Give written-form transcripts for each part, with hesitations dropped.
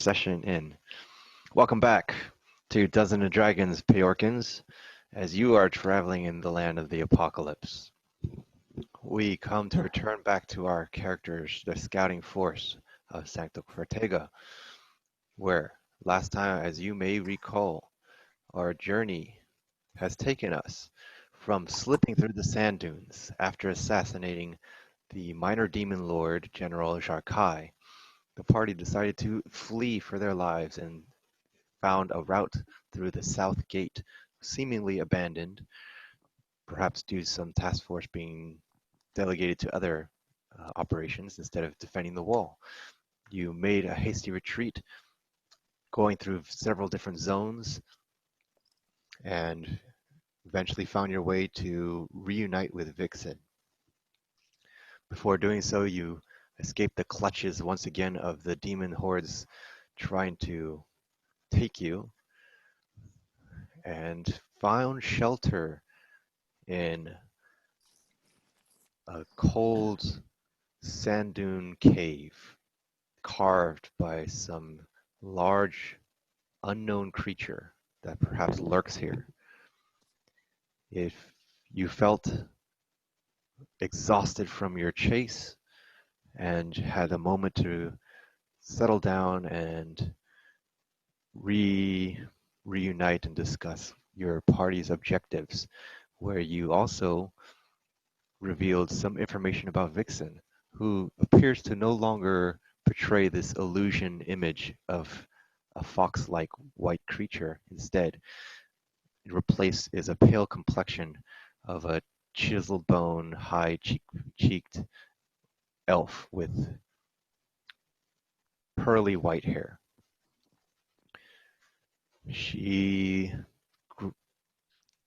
session in. Welcome back to Dungeons and Dragons, Peorkins, as you are traveling in the land of the apocalypse. We come to return back to our characters, the scouting force of Sancto Cortega, where last time, as you may recall, our journey has taken us from slipping through the sand dunes after assassinating the minor demon lord, General Jarkai. The party decided to flee for their lives and found a route through the south gate, seemingly abandoned, perhaps due to some task force being delegated to other operations instead of defending the wall. You made a hasty retreat, going through several different zones, and eventually found your way to reunite with Vixen. Before doing so, you escaped the clutches once again of the demon hordes trying to take you, and found shelter in a cold sand dune cave carved by some large unknown creature that perhaps lurks here. If you felt exhausted from your chase and had a moment to settle down and reunite and discuss your party's objectives, where you also revealed some information about Vixen, who appears to no longer portray this illusion image of a fox-like white creature. Instead, it replaced is a pale complexion of a chiseled bone, high-cheeked elf with pearly white hair. She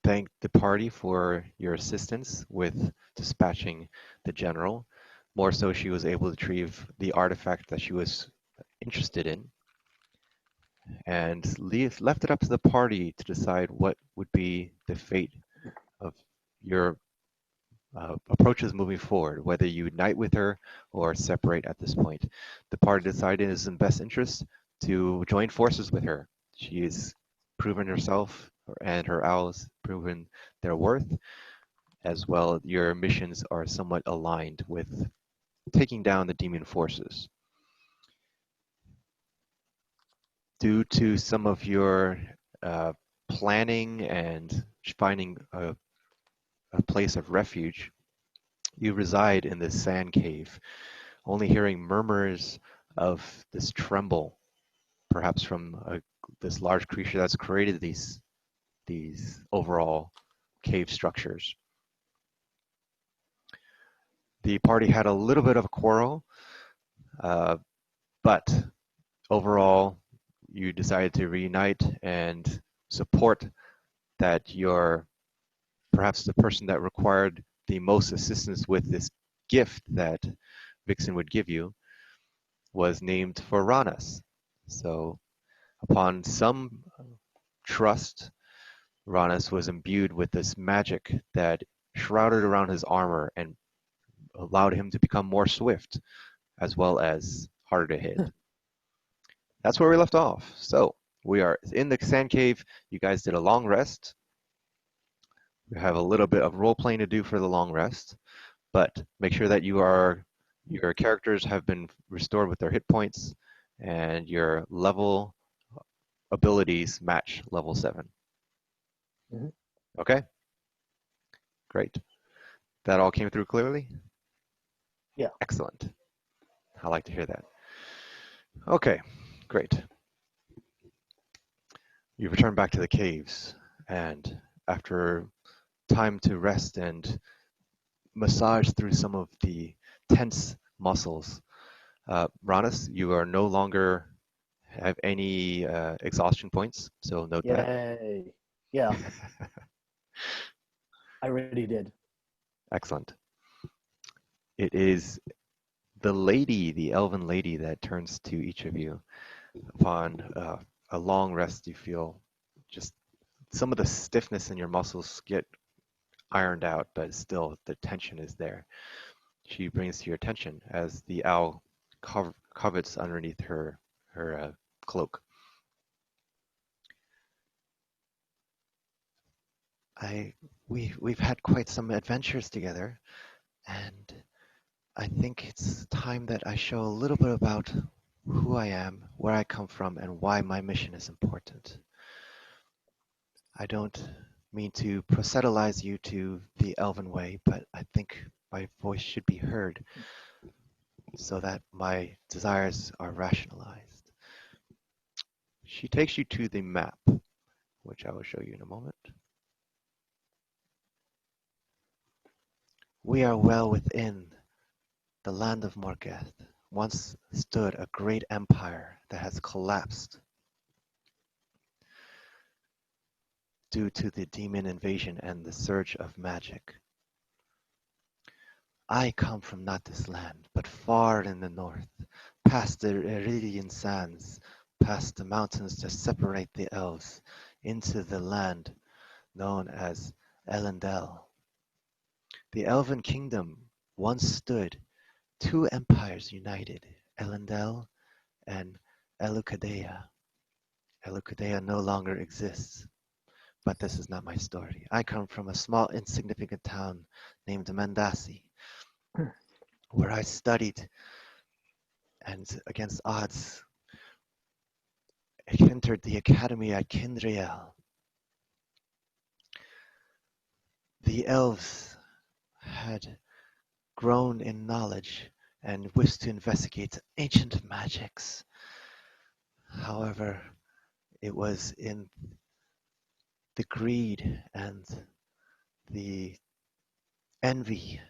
thanked the party for your assistance with dispatching the general. More so, she was able to retrieve the artifact that she was interested in, and left it up to the party to decide what would be the fate of your approaches moving forward, whether you unite with her or separate at this point. The party decided it is in best interest to join forces with her. She has proven herself and her owls proven their worth, as well your missions are somewhat aligned with taking down the demon forces. Due to some of your planning and finding a place of refuge, you reside in this sand cave, only hearing murmurs of this tremble, perhaps from this large creature that's created these overall cave structures. The party had a little bit of a quarrel, but overall you decided to reunite and support that perhaps the person that required the most assistance with this gift that Vixen would give you was named for Ranas. So upon some trust, Ranas was imbued with this magic that shrouded around his armor and allowed him to become more swift, as well as harder to hit. That's where we left off. So we are in the sand cave. You guys did a long rest. We have a little bit of role playing to do for the long rest, but make sure that your characters have been restored with their hit points and your level abilities match level 7. Mm-hmm. Okay? Great. That all came through clearly? Yeah. Excellent. I like to hear that. Okay, great. You return back to the caves, and after time to rest and massage through some of the tense muscles, Ranas, you are no longer have any exhaustion points, so note that. Yay. Yeah, I already did. Excellent. It is the elven lady, that turns to each of you. Upon a long rest, you feel just some of the stiffness in your muscles get ironed out, but still the tension is there. She brings to your attention as the owl covets underneath her cloak. We've had quite some adventures together, and I think it's time that I show a little bit about who I am, where I come from, and why my mission is important. I don't mean to proselytize you to the Elven way, but I think my voice should be heard so that my desires are rationalized. She takes you to the map, which I will show you in a moment. We are well within the land of Morgeth. Once stood a great empire that has collapsed due to the demon invasion and the surge of magic. I come from not this land, but far in the north, past the Aridian sands, past the mountains that separate the elves, into the land known as Elendel. The elven kingdom once stood two empires united, Elendel and Eleucadea. Eleucadea no longer exists, but this is not my story. I come from a small insignificant town named Mandasi, where I studied and against odds entered the academy at Kindriel. The elves had grown in knowledge and wished to investigate ancient magics. However, it was in the greed and the envy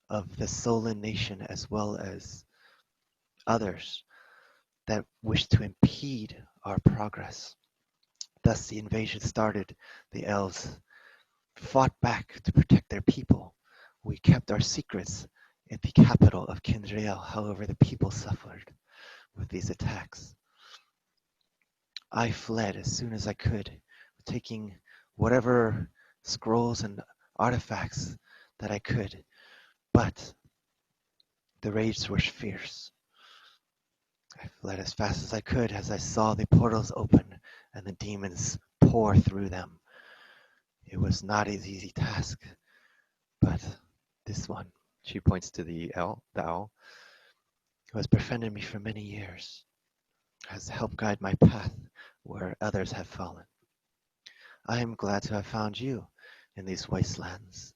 of the Solon nation as well as others that wished to impede our progress. Thus the invasion started. The elves fought back to protect their people. We kept our secrets at the capital of Kindriel. However, the people suffered with these attacks. I fled as soon as I could, taking whatever scrolls and artifacts that I could, but the raids were fierce. I fled as fast as I could as I saw the portals open and the demons pour through them. It was not an easy task, but this one, she points to the owl, who has befriended me for many years, has helped guide my path where others have fallen. I am glad to have found you in these wastelands.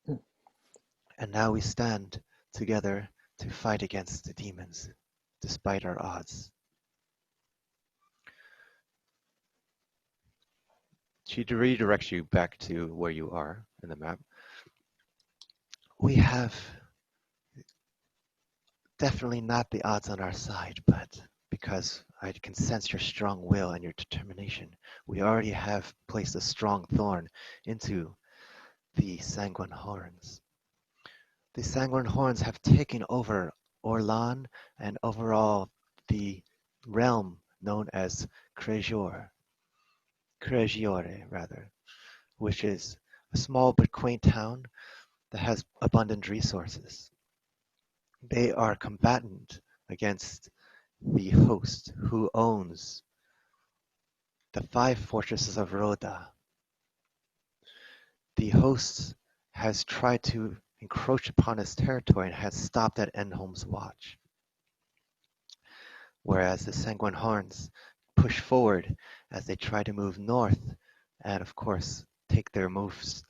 And now we stand together to fight against the demons, despite our odds. She redirects you back to where you are in the map. We have definitely not the odds on our side, but because I can sense your strong will and your determination, we already have placed a strong thorn into the Sanguine Horns. The Sanguine Horns have taken over Orlan and overall the realm known as Cregiore rather, which is a small but quaint town that has abundant resources. They are combatant against the host who owns the 5 fortresses of Rhoda. The host has tried to encroach upon his territory and has stopped at Enholm's watch. Whereas the Sanguine Horns push forward as they try to move north and of course take their moves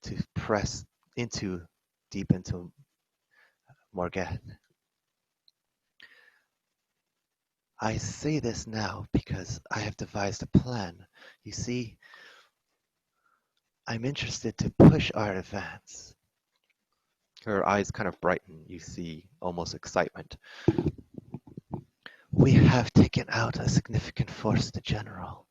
to press deep into Morgeth. I say this now because I have devised a plan. You see, I'm interested to push our advance. Her eyes kind of brighten. You see almost excitement. We have taken out a significant force to General.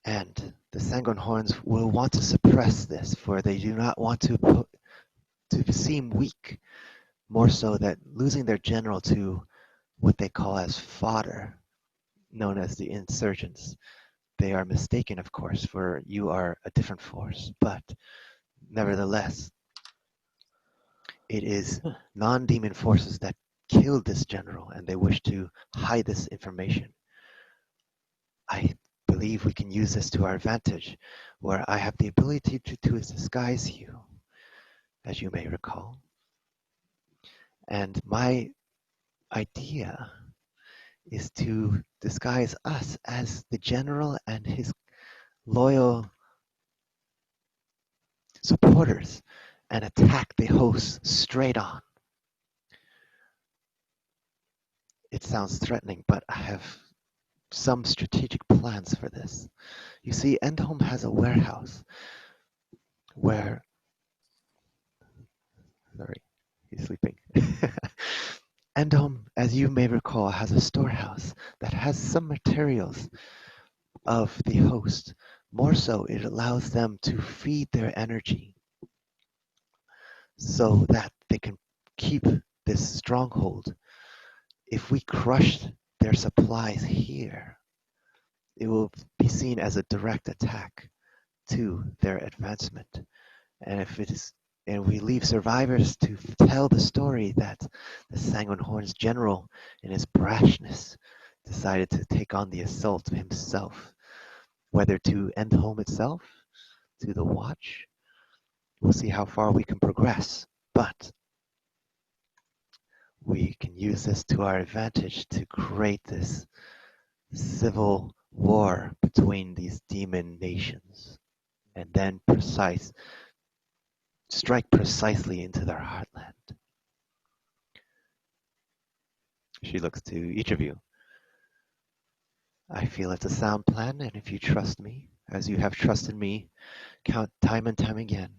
And the Sanguine Horns will want to suppress this, for they do not want to seem weak. More so that losing their general to what they call as fodder, known as the insurgents. They are mistaken, of course, for you are a different force, but nevertheless, it is non-demon forces that killed this general and they wish to hide this information. I believe we can use this to our advantage, where I have the ability to disguise you, as you may recall. And my idea is to disguise us as the general and his loyal supporters and attack the host straight on. It sounds threatening, but I have some strategic plans for this. You see, Endholm has a warehouse where... Sorry, he's sleeping. Endholm, as you may recall, has a storehouse that has some materials of the host. More so, it allows them to feed their energy so that they can keep this stronghold. If we crush their supplies here, it will be seen as a direct attack to their advancement. And if it is, and we leave survivors to tell the story that the Sanguine Horn's general, in his brashness, decided to take on the assault himself, whether to Endholm itself, to the Watch. We'll see how far we can progress, but we can use this to our advantage to create this civil war between these demon nations, and then strike precisely into their heartland. She looks to each of you. I feel it's a sound plan, and if you trust me, as you have trusted me, count time and time again,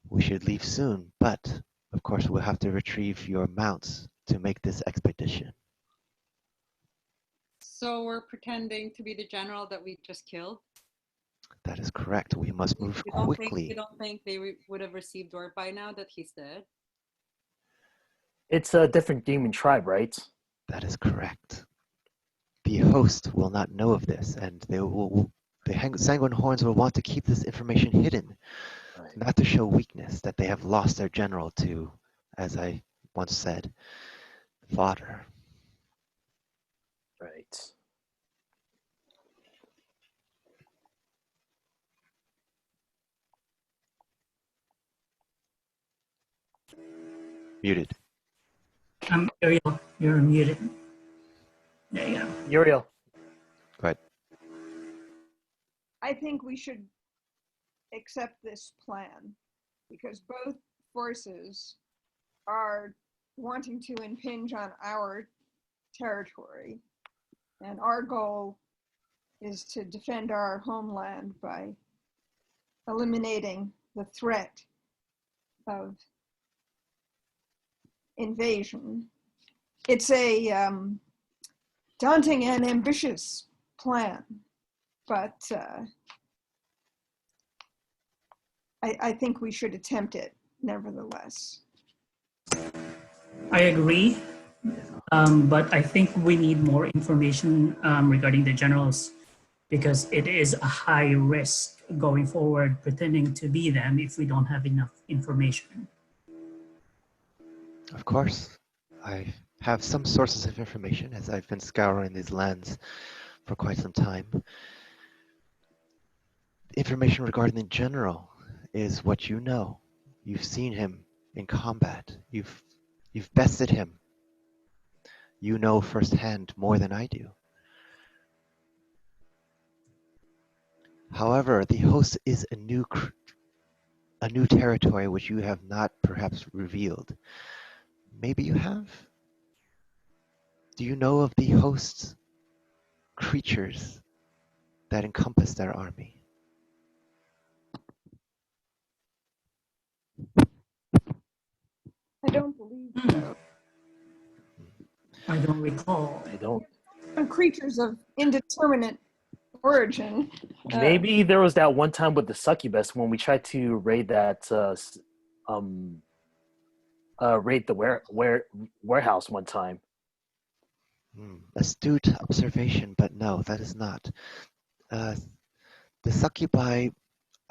we should leave soon, but of course we'll have to retrieve your mounts to make this expedition. So we're pretending to be the general that we just killed? That is correct. We must move quickly. You don't think they would have received word by now that he's dead? It's a different demon tribe, right? That is correct. The host will not know of this, and the Sanguine Horns will want to keep this information hidden, Right. not to show weakness that they have lost their general to, as I once said, fodder. Right. Muted. Ariel, you're muted. There you go. Uriel. Go ahead. I think we should accept this plan because both forces are wanting to impinge on our territory, and our goal is to defend our homeland by eliminating the threat of invasion. It's a daunting and ambitious plan, but I think we should attempt it nevertheless. I agree, but I think we need more information regarding the generals because it is a high risk going forward pretending to be them if we don't have enough information. Of course. I have some sources of information as I've been scouring these lands for quite some time. Information regarding the general is what you know. You've seen him in combat. You've bested him. You know firsthand more than I do. However, the host is a new territory which you have not perhaps revealed. Maybe you have? Do you know of the host's creatures that encompass their army? I don't believe so. I don't recall. I don't. Creatures of indeterminate origin. Maybe there was that one time with the succubus when we tried to raid that raid the warehouse one time. Astute observation, but no, that is not. The succubi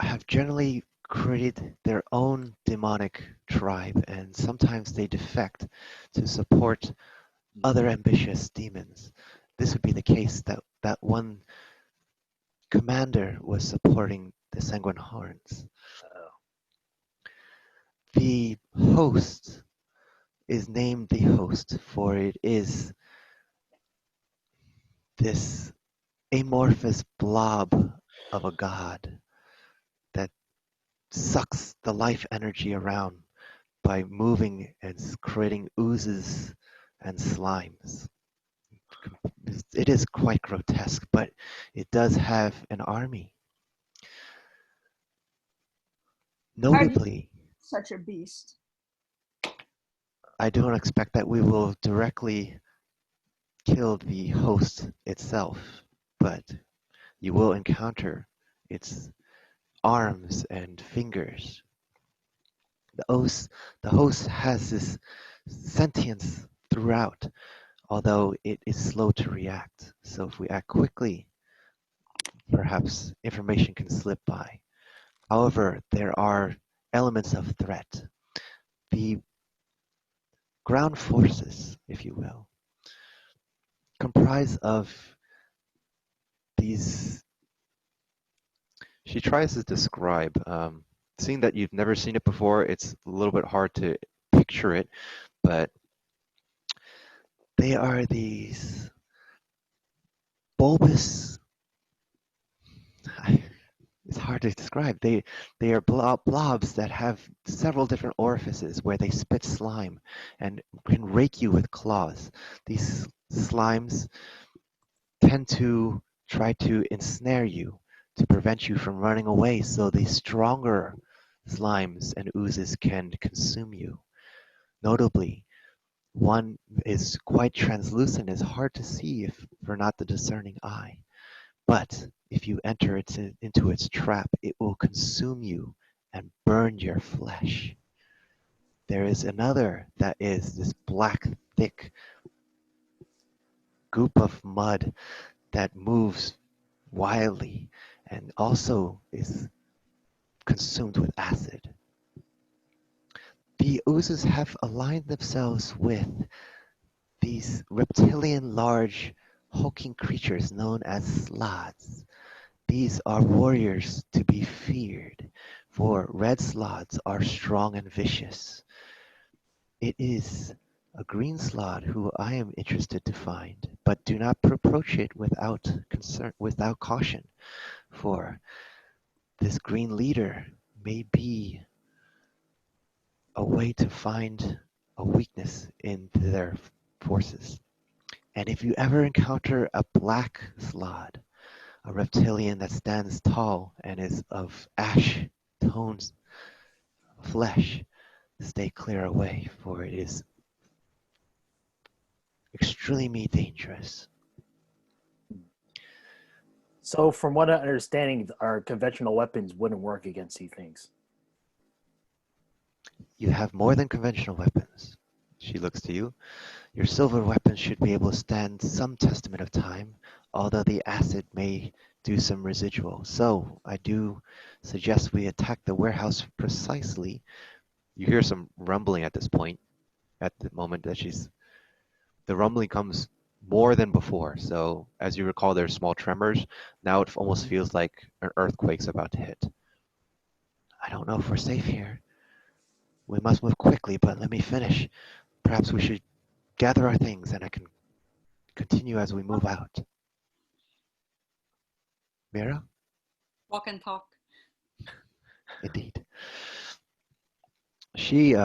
have generally created their own demonic tribe, and sometimes they defect to support other ambitious demons. This would be the case that one commander was supporting the Sanguine Horns. The host is named the host, for it is this amorphous blob of a god that sucks the life energy around by moving and creating oozes and slimes. It is quite grotesque, but it does have an army. Notably, Such a beast. I don't expect that we will directly kill the host itself, but you will encounter its arms and fingers. The host has this sentience throughout, although it is slow to react. So if we act quickly, perhaps information can slip by. However, there are elements of threat. The ground forces, if you will, comprise of these. She tries to describe, seeing that you've never seen it before, it's a little bit hard to picture it, but they are these bulbous. It's hard to describe. They are blobs that have several different orifices where they spit slime and can rake you with claws. These slimes tend to try to ensnare you to prevent you from running away, so the stronger slimes and oozes can consume you. Notably, one is quite translucent, is hard to see if for not the discerning eye. But if you enter into its trap, it will consume you and burn your flesh. There is another that is this black, thick goop of mud that moves wildly and also is consumed with acid. The oozes have aligned themselves with these reptilian large hulking creatures known as sloths. These are warriors to be feared, for red sloths are strong and vicious. It is a green sloth who I am interested to find, but do not approach it without caution, for this green leader may be a way to find a weakness in their forces. And if you ever encounter a black sloth, a reptilian that stands tall and is of ash tones flesh, stay clear away, for it is extremely dangerous. So, from what I'm understanding, our conventional weapons wouldn't work against these things. You have more than conventional weapons. She looks to you. Your silver weapons should be able to stand some testament of time, although the acid may do some residual. So I do suggest we attack the warehouse precisely. You hear some rumbling at this point, at the moment that the rumbling comes more than before. So as you recall, there's small tremors. Now it almost feels like an earthquake's about to hit. I don't know if we're safe here. We must move quickly, but let me finish. Perhaps we should gather our things and I can continue as we move out. Mira? Walk and talk. Indeed. She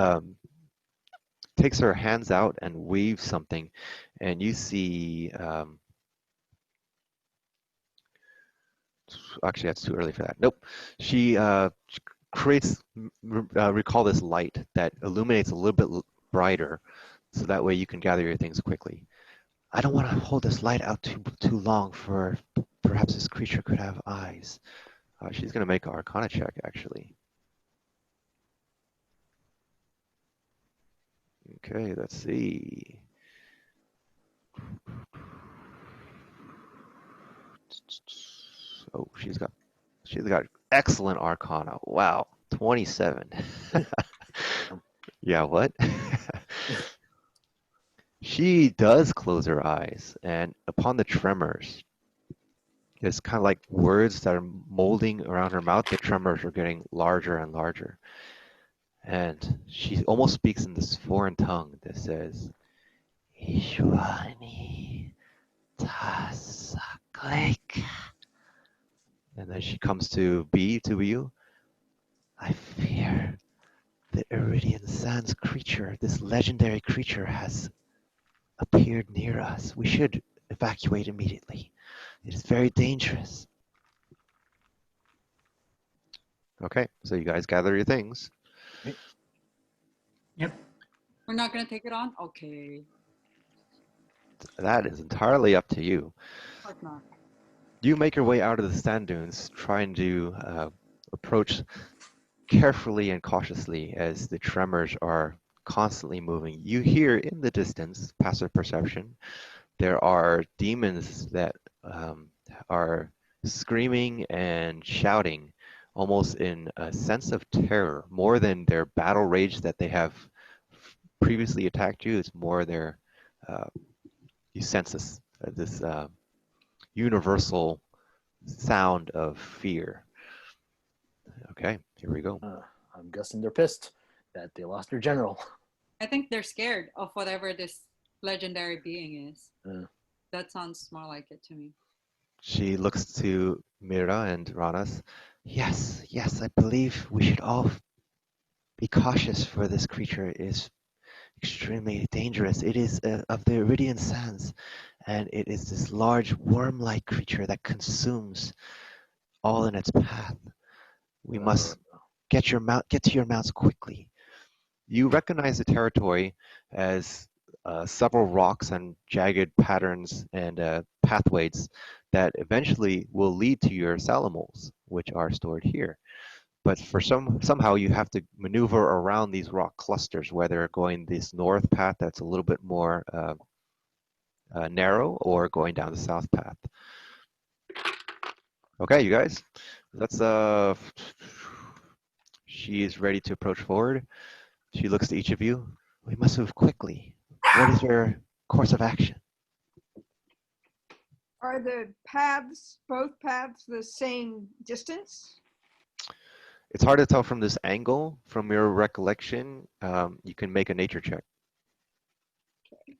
takes her hands out and weaves something, and you see, actually that's too early for that. Nope. She creates, recall this light that illuminates a little bit brighter, so that way you can gather your things quickly. I don't want to hold this light out too long, for perhaps this creature could have eyes. She's going to make an Arcana check, actually. Okay, let's see. Oh, she's got excellent Arcana. Wow. 27. Yeah, what? She does close her eyes, and upon the tremors, it's kind of like words that are molding around her mouth. The tremors are getting larger and larger. And she almost speaks in this foreign tongue that says, Ishwani Tasaklik. And then she comes to you. I fear the Aridian Sands creature, this legendary creature, has appeared near us. We should evacuate immediately. It is very dangerous. Okay, so you guys gather your things. Yep. We're not gonna take it on? Okay. That is entirely up to you. Of course not. You make your way out of the sand dunes, trying to approach carefully and cautiously as the tremors are constantly moving. You hear in the distance, passive perception, there are demons that are screaming and shouting, almost in a sense of terror, more than their battle rage that they have previously attacked you. It's more their you sense this universal sound of fear. Okay, here we go. I'm guessing they're pissed that they lost their general. I think they're scared of whatever this legendary being is. Yeah. That sounds more like it to me. She looks to Mira and Ranas. Yes, I believe we should all be cautious, for this creature is extremely dangerous. It is of the Aridian Sands, and it is this large worm-like creature that consumes all in its path. We must get to your mounts quickly. You recognize the territory as several rocks and jagged patterns and pathways that eventually will lead to your Salamos, which are stored here. But for somehow you have to maneuver around these rock clusters, whether going this north path that's a little bit more narrow, or going down the south path. Okay, you guys, let's she is ready to approach forward. She looks to each of you. We must move quickly. What is your course of action? Are the paths, both paths, the same distance? It's hard to tell from this angle. From your recollection, you can make a nature check. Okay.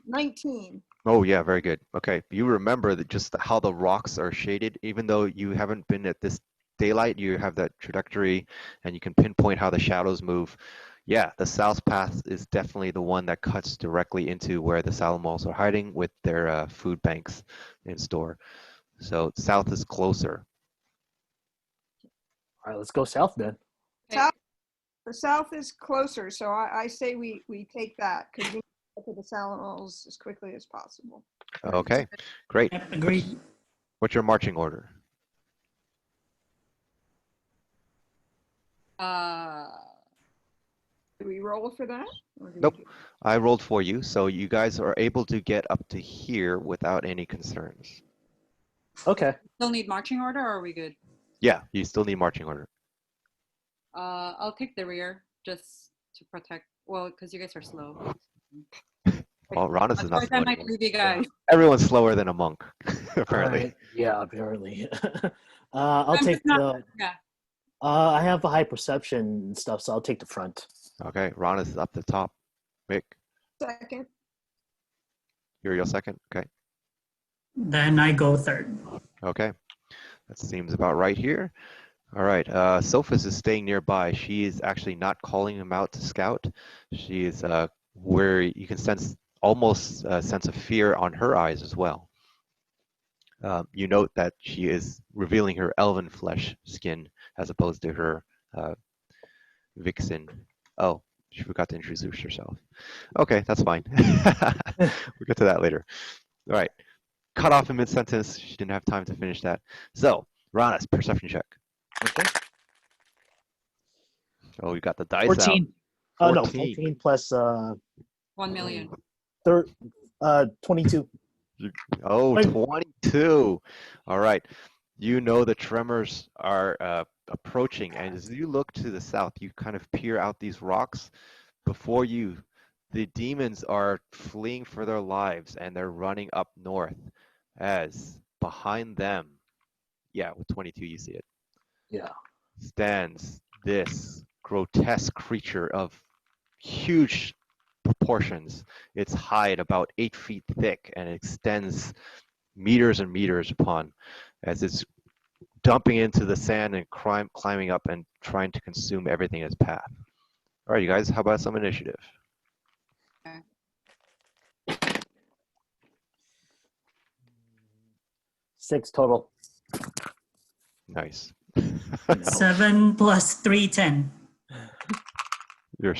19. Oh yeah, very good. Okay, you remember that just how the rocks are shaded, even though you haven't been at this daylight, you have that trajectory and you can pinpoint how the shadows move. Yeah, the south path is definitely the one that cuts directly into where the Salamos are hiding with their food banks in store. So south is closer. All right, let's go south then. South, the south is closer, so I say we take that, because we get to the Salamos as quickly as possible. Okay, great. Yep, agreed. What's your marching order? Do we roll for that? Or do we Nope. do- I rolled for you, so you guys are able to get up to here without any concerns. Okay. Still need marching order, or are we good? Yeah, you still need marching order. I'll take the rear just to protect. Well, because you guys are slow. Well, Ronis is not Otherwise, slow I might anymore. leave you guys. Everyone's slower than a monk, apparently. All right. Yeah, apparently. I'll I'm take just not- the. Yeah. I have a high perception and stuff, so I'll take the front. Okay, Ronis is up the top. Mick, Second. you're your second. Okay. Then I go third. Okay. That seems about right here. All right. Sophis is staying nearby. She is actually not calling him out to scout. She is where you can sense almost a sense of fear on her eyes as well. You note that she is revealing her elven flesh skin as opposed to her vixen. Oh, she forgot to introduce herself. Okay, that's fine. We'll get to that later. All right. Cut off in mid-sentence. She didn't have time to finish that. So, Ranas, perception check. Okay. Oh, you got the dice 14. out. Oh no, 14. 14 plus 1 million. 22. Oh, Wait. 22. All right. You know the tremors are approaching, and as you look to the south, you kind of peer out these rocks. Before you, the demons are fleeing for their lives, and they're running up north. As behind them, yeah, with 22, you see it, Yeah. stands this grotesque creature of huge proportions. Its hide about 8 feet thick, and it extends meters and meters upon as it's dumping into the sand and climbing up and trying to consume everything in its path. All right, you guys, how about some initiative? Okay. 6 total. Nice. 7 plus 3, 10. You're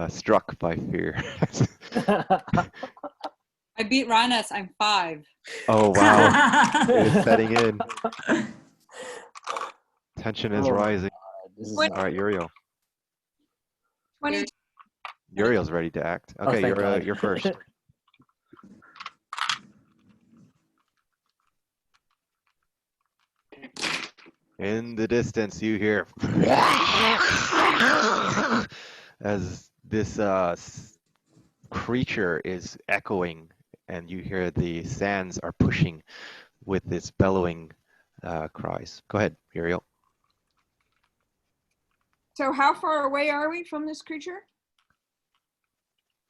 struck by fear. I beat Ranas. I'm 5. Oh wow, it's setting in. Tension is Oh, rising. This is Wait. All right, Uriel. 22. Uriel's ready to act. Oh, Okay, thank God. you're first. In the distance, you hear as this creature is echoing, and you hear the sands are pushing with this bellowing cries. Go ahead, Uriel. So how far away are we from this creature?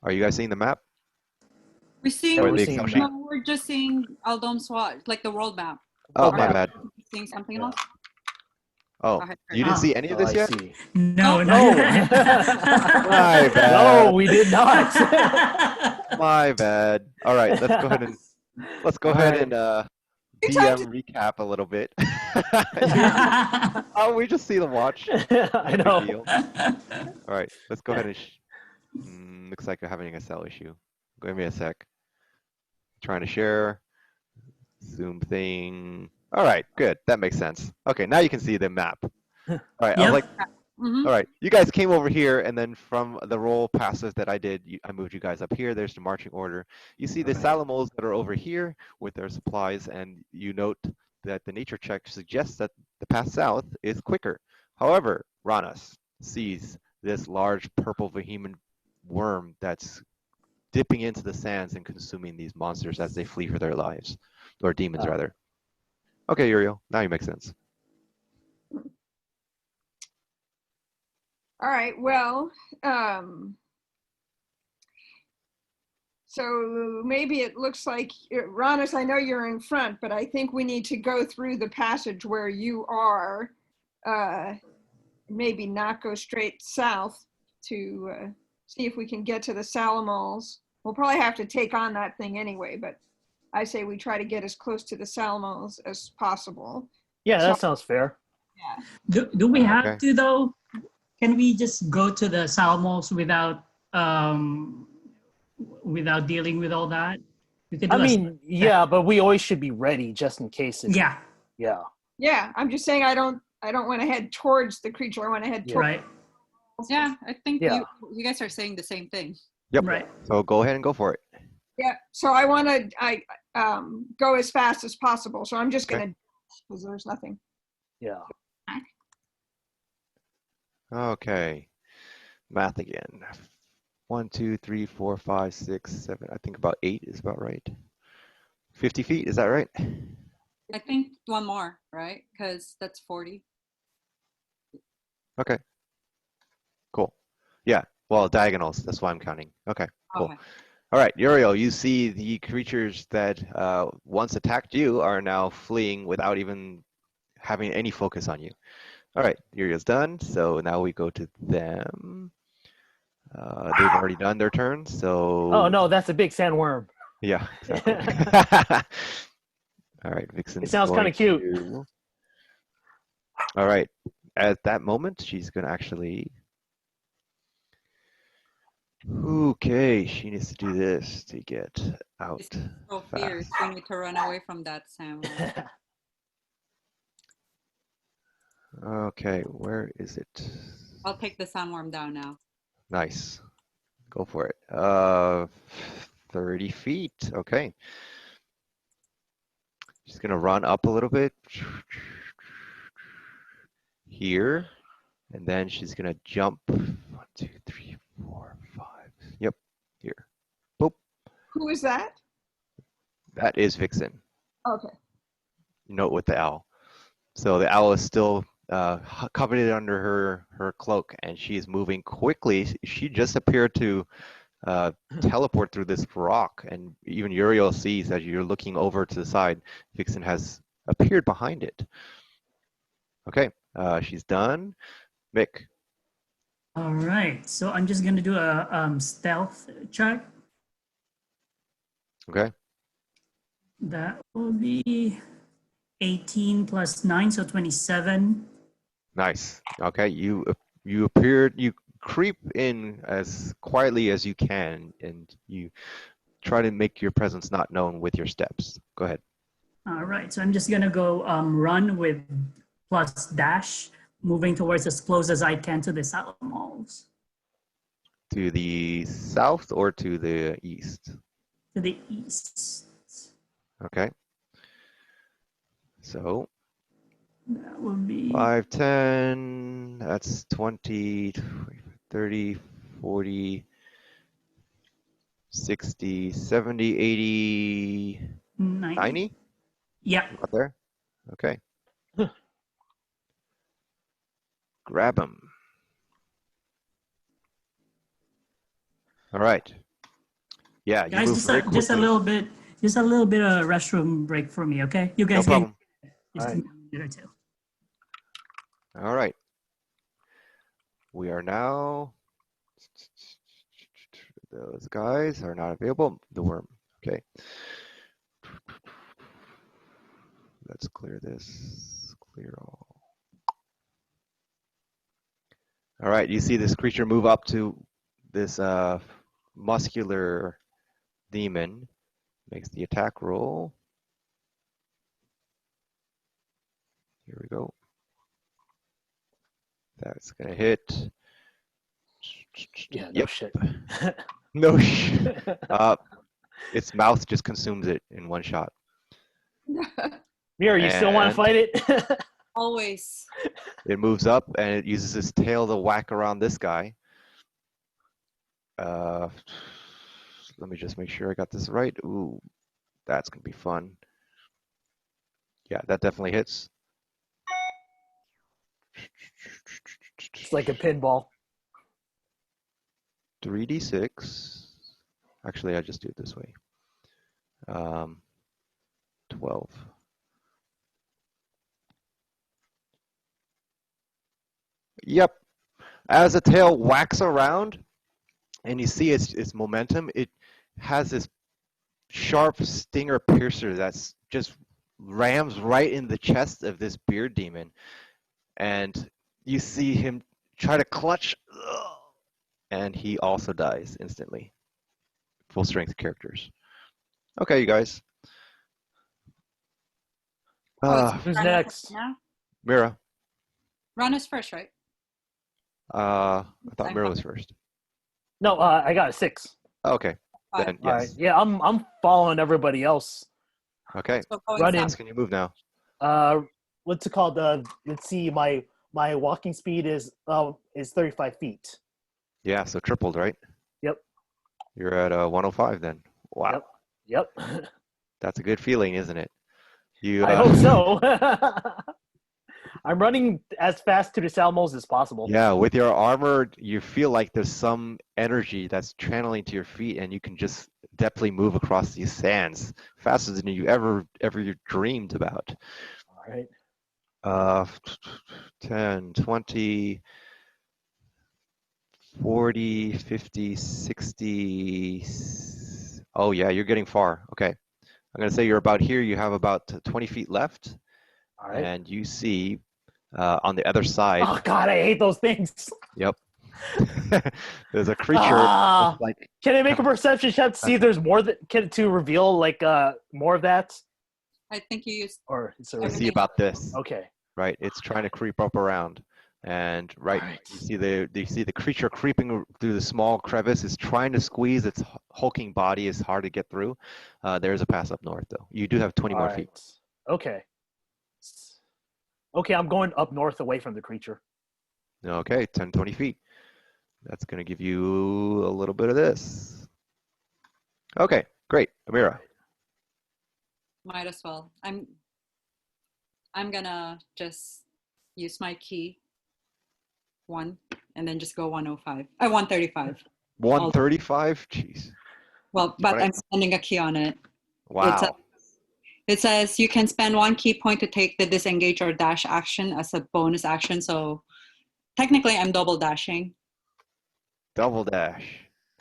Are you guys seeing the map? We're seeing. Or we're the seeing Excel sheet? No, we're just seeing Aldom Swat, like the world map. Oh, Okay. my bad. Seeing something Yeah. else? Oh, Go ahead, you didn't Ah. see any of Oh, this I yet? see. No, No. My bad. No, we did not. My bad. All right, let's go ahead and Good time DM recap a little bit. Oh, we just see the watch. I No big know. deal. All right, let's go ahead and. Looks like you're having a cell issue. Give me a sec. Trying to share. Zoom thing. All right, good. That makes sense. Okay, now you can see the map. All right, I was Yep. like, Mm-hmm. all right, you guys came over here, and then from the roll passes that I did, I moved you guys up here. There's the marching order. You see the Right. Salamos that are over here with their supplies, and you note that the nature check suggests that the path south is quicker. However, Ranas sees this large purple vehement worm that's dipping into the sands and consuming these monsters as they flee for their lives, or demons Oh. rather. Okay, Uriel, now you make sense. All right. Well, so maybe it looks like, Ronis, I know you're in front, but I think we need to go through the passage where you are, maybe not go straight south to see if we can get to the Salamos. We'll probably have to take on that thing anyway, but I say we try to get as close to the Salamos as possible. Yeah, that sounds fair. Yeah. Do we have Okay. to though? Can we just go to the Salmos without dealing with all that? We could do I mean, yeah, but we always should be ready just in case. yeah, Yeah. Yeah, I'm just saying I don't want to head towards the creature. I want to head Yeah. towards. right, Yeah, I think Yeah. you guys are saying the same thing. Yep. right. So go ahead and go for it. Yeah, so I want to go as fast as possible. So I'm just Okay. gonna, because there's nothing. Yeah. Okay. Math again. 1, 2, 3, 4, 5, 6, 7. I think about 8 is about right. 50 feet, is that right? I think one more, right? Because that's 40. Okay. Cool. Yeah. Well, diagonals. That's why I'm counting. Okay. Cool. Okay. All right, Uriel, you see the creatures that once attacked you are now fleeing without even having any focus on you. All right, Uriel's done. So now we go to them. They've already done their turn. So. Oh no, that's a big sandworm. Yeah, exactly. All right, Vixen. It sounds kind of cute. All right, at that moment, she's going to actually. Okay, she needs to do this to get out. It's so fast. fierce. We need to run away from that sound. Okay, where is it? I'll take the sandworm down now. Nice. Go for it. 30 feet. Okay. She's gonna run up a little bit here, and then she's gonna jump 1, 2, 3, 4, 5. Yep, here. Boop. Who is that? That is Vixen. Okay. Note with the owl. So the owl is still covered under her cloak, and she is moving quickly. She just appeared to teleport through this rock, and even Uriel sees as you're looking over to the side, Vixen has appeared behind it. Okay, she's done. Mick. All right, so I'm just gonna do a stealth check. Okay. That will be 18 plus 9, so 27. Nice. Okay, you appeared. You creep in as quietly as you can, and you try to make your presence not known with your steps. Go ahead. All right, so I'm just gonna go run with plus dash, moving towards as close as I can to the south malls. To the south or to the east? To the east. Okay. So That will be 5, 10, that's 20, 30, 40, 60, 70, 80, 90? Yeah. Out there? Okay. Grab him. All right. Yeah, you Guys, move very quickly. just a little bit of restroom break for me, okay? You No guys problem. just All give right. me a minute or two. All right. We are now. Those guys are not available. The worm. Okay. Let's clear this. Clear all. All right. You see this creature move up to this muscular demon. Makes the attack roll. Here we go. That's gonna hit. Yeah, no Yep. shit. No shit. Its mouth just consumes it in one shot. Mira, you still want to And- fight it? Always. It moves up and it uses its tail to whack around this guy. Let me just make sure I got this right. Ooh, that's gonna be fun. Yeah, that definitely hits. It's like a pinball. 3d6. Actually, I just do it this way. 12. Yep. As the tail whacks around, and you see its momentum, it has this sharp stinger piercer that's just rams right in the chest of this beard demon. And you see him try to clutch, and he also dies instantly. Full strength characters. Okay, you guys. Who's next? Now? Mira. Ron is first, right? I thought Mira was first. No, I got a 6. Okay. Five. Then All right. yes. Yeah, I'm following everybody else. Okay. So going Running. south. How can you move now? What's it called? Let's see. My walking speed is 35 feet. Yeah, so tripled, right? Yep. You're at 105 then. Wow. Yep. That's a good feeling, isn't it? You. I hope so. I'm running as fast to the Salmos as possible. Yeah, with your armor, you feel like there's some energy that's channeling to your feet, and you can just deftly move across these sands faster than you ever dreamed about. All right. 10, 20, 40, 50, 60. Oh, yeah, you're getting far. Okay. I'm going to say you're about here. You have about 20 feet left. All right. And you see on the other side. Oh God, I hate those things. Yep. There's a creature. Ah. Like, Can I make a perception check to see if there's more to reveal like more of that? I think you used. Or it's to already see about this. okay. Right? It's trying to creep up around. And you Right. see the creature creeping through the small crevice, is trying to squeeze its hulking body. Is hard to get through. There's a pass up north though. You do have 20 more feet. Okay. Okay, I'm going up north away from the creature. Okay, 10, 20 feet. That's going to give you a little bit of this. Okay, great. Amira. Might as well. I'm gonna just use my key 1 and then just go 105. 135. 135? Jeez. Well, but I'm spending a key on it. Wow. It says you can spend 1 key point to take the disengage or dash action as a bonus action. So technically, I'm double dashing. Double dash.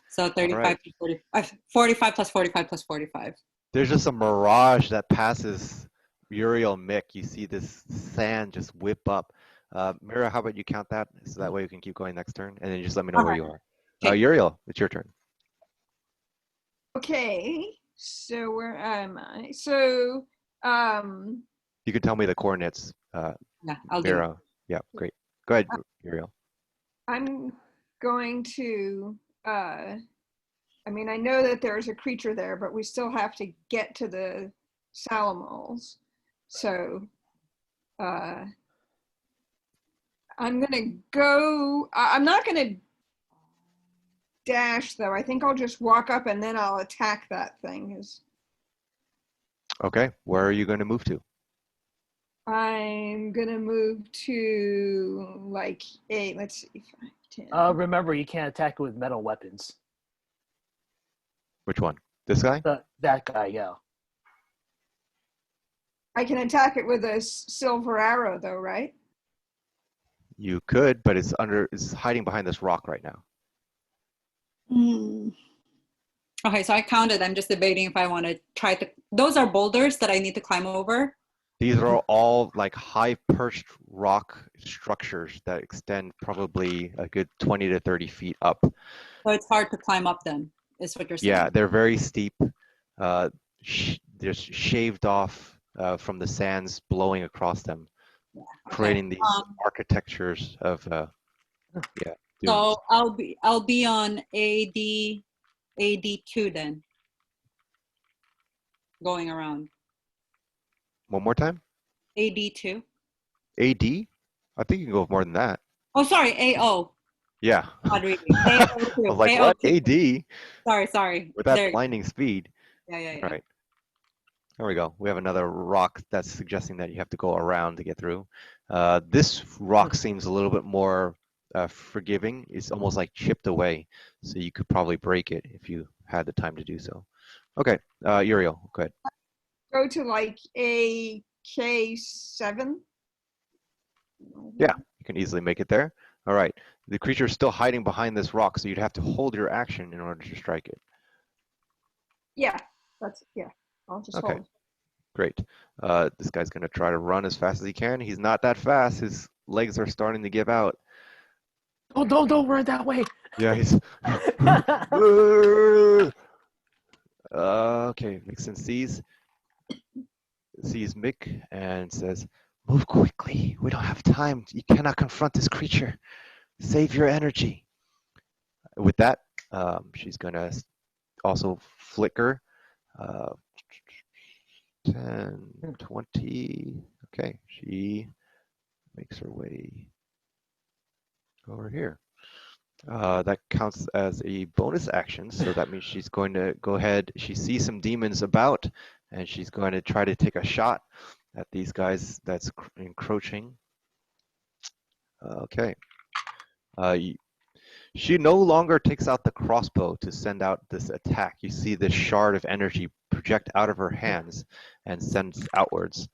So 35 right. to 45 plus 45 plus 45. There's just a mirage that passes Uriel Mick. You see this sand just whip up. Mira, how about you count that? So that way we can keep going next turn. And then just let me know where you are. Okay. Uriel, it's your turn. Okay, so where am I? So, You can tell me the coordinates. Yeah, I'll do it. Mira. Yeah, great. Go ahead, Uriel. I'm going to, I mean, I know that there's a creature there, but we still have to get to the Salamals. So, I'm gonna go, I'm not gonna dash though. I think I'll just walk up and then I'll attack that thing. Okay, where are you going to move to? I'm gonna move to like 8, let's see, 5, 10. Remember, you can't attack with metal weapons. Which one? This guy? That guy, yeah. I can attack it with a silver arrow though, right? You could, but it's hiding behind this rock right now. Okay, so I counted. I'm just debating if I want to try to. Those are boulders that I need to climb over. These are all like high perched rock structures that extend probably a good 20 to 30 feet up. So it's hard to climb up them, is what you're saying. Yeah, they're very steep. They're shaved off from the sands blowing across them, Okay. creating these architectures of yeah. So I'll be on AD2 then, going around. One more time. AD2. AD? I think you can go more than that. Oh, sorry, AO. Yeah. Not really. I AO2. was like, AO2. what? AD? Sorry. With that blinding speed. Yeah. All right. There we go. We have another rock that's suggesting that you have to go around to get through. This rock seems a little bit more forgiving. It's almost like chipped away, so you could probably break it if you had the time to do so. Okay, Uriel, go ahead. Go to like a K7. Yeah, you can easily make it there. All right. The creature is still hiding behind this rock, so you'd have to hold your action in order to strike it. Yeah, I'll just hold. Great. This guy's going to try to run as fast as he can. He's not that fast. His legs are starting to give out. Oh, don't run that way. Yeah, he's... Okay, Vixen sees Mick and says, "Move quickly. We don't have time. You cannot confront this creature. Save your energy." With that, she's going to also flicker. 10, 20. Okay, she makes her way over here. That counts as a bonus action, so that means she's going to go ahead. She sees some demons about, and she's going to try to take a shot at these guys that's encroaching. Okay. She no longer takes out the crossbow to send out this attack. You see this shard of energy project out of her hands and sends outwards.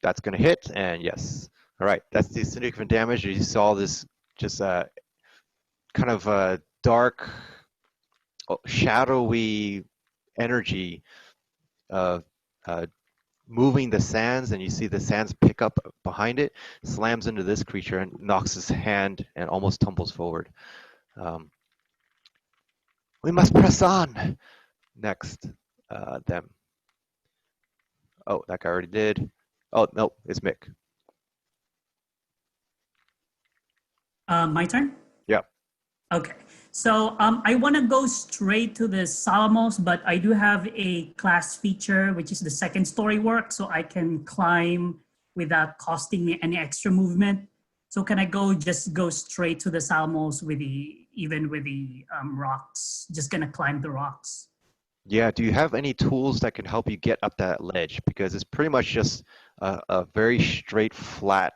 That's going to hit, and yes. All right, that's the significant damage. You saw this just kind of a dark, shadowy energy moving the sands, and you see the sands pick up behind it, slams into this creature and knocks his hand and almost tumbles forward. We must press on. Next, them. Oh, that guy already did. Oh, no, it's Mick. My turn? Yep. Okay. So I want to go straight to the Salamos, but I do have a class feature, which is the second story work, so I can climb without costing me any extra movement. So can I just go straight to the Salamos with even with the rocks? Just gonna climb the rocks. Yeah, do you have any tools that can help you get up that ledge? Because it's pretty much just a very straight, flat.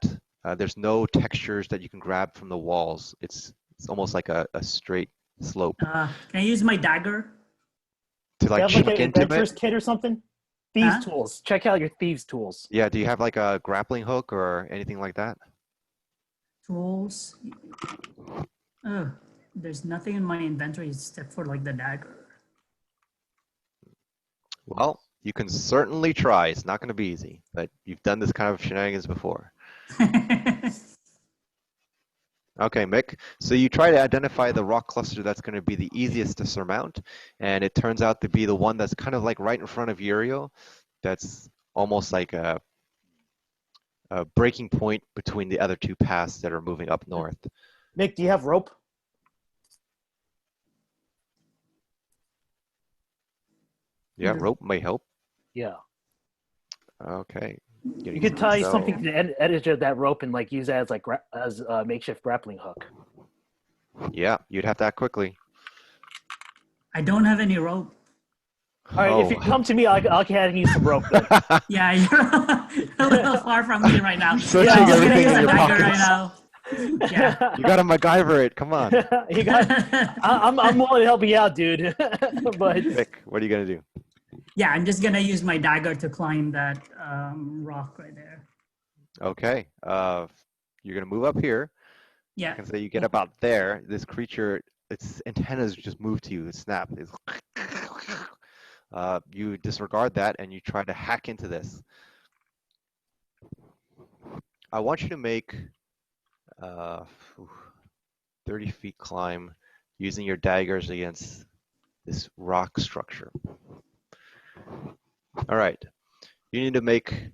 There's no textures that you can grab from the walls. It's almost like a straight slope. Can I use my dagger? To You like have like check an into adventurer's it? kit or something? Thieves Huh? tools. Check out your thieves tools. Yeah, do you have like a grappling hook or anything like that? Tools. Oh, there's nothing in my inventory except for like the dagger. Well, you can certainly try. It's not going to be easy, but you've done this kind of shenanigans before. Okay, Mick. So you try to identify the rock cluster that's going to be the easiest to surmount, and it turns out to be the one that's kind of like right in front of Uriel. That's almost like a breaking point between the other two paths that are moving up north. Nick, do you have rope? Yeah, No. rope may help. Yeah. Okay. You could tie So- something to the edge of that rope and like use that as like as a makeshift grappling hook. Yeah, you'd have to act quickly. I don't have any rope. All right, if you come to me, I'll hand you some rope. Then. Yeah, you're a little far from me right now. Searching I'm just gonna everything use in a your dagger right pockets. now. Yeah. You gotta MacGyver it. Come on. You got. I'm willing to help you out, dude. But Mick, what are you gonna do? Yeah, I'm just gonna use my dagger to climb that rock right there. Okay. You're gonna move up here. Yeah. I can say you get about there. This creature, its antennas just move to you. It snap. You disregard that and you try to hack into this. I want you to make 30 feet climb using your daggers against this rock structure. All right. You need to make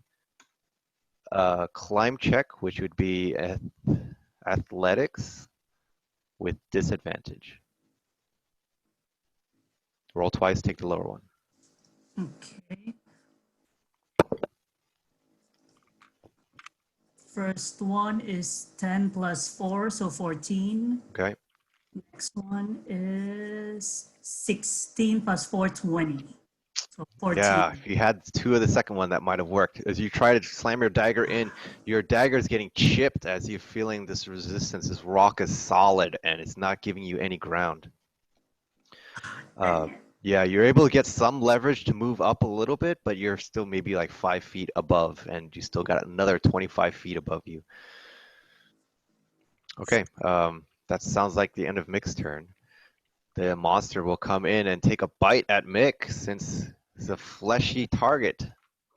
a climb check, which would be athletics with disadvantage. Roll twice, take the lower one. Okay. First one is 10 plus 4, so 14. Okay. Next one is 16 plus 4, 20. So 14. Yeah, if you had two of the second one, that might have worked. As you try to slam your dagger in, your dagger is getting chipped as you're feeling this resistance. This rock is solid and it's not giving you any ground. Yeah, you're able to get some leverage to move up a little bit, but you're still maybe like 5 feet above, and you still got another 25 feet above you. Okay, that sounds like the end of Mick's turn. The monster will come in and take a bite at Mick since it's a fleshy target.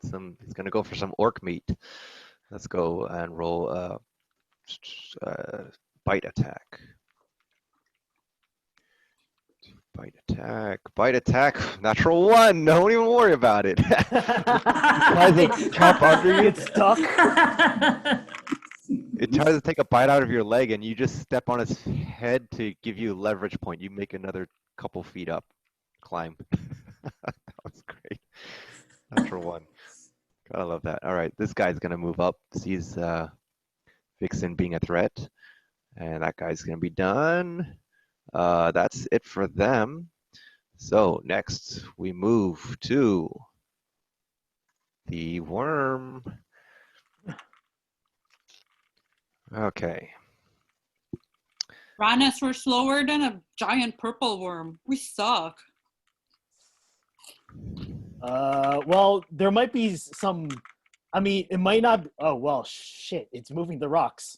It's going to go for some orc meat. Let's go and roll a bite attack. Bite attack, natural 1. Don't even worry about it. Tries to chop under you. get stuck. It tries to take a bite out of your leg, and you just step on its head to give you a leverage point. You make another couple feet up, climb. That was great. Natural 1. Gotta love that. All right, this guy's gonna move up. Sees Vixen being a threat, and that guy's gonna be done. That's it for them. So next we move to the worm. Okay. Ranas were slower than a giant purple worm. We suck. Well, there might be some. I mean, it might not. Oh well, shit! It's moving the rocks.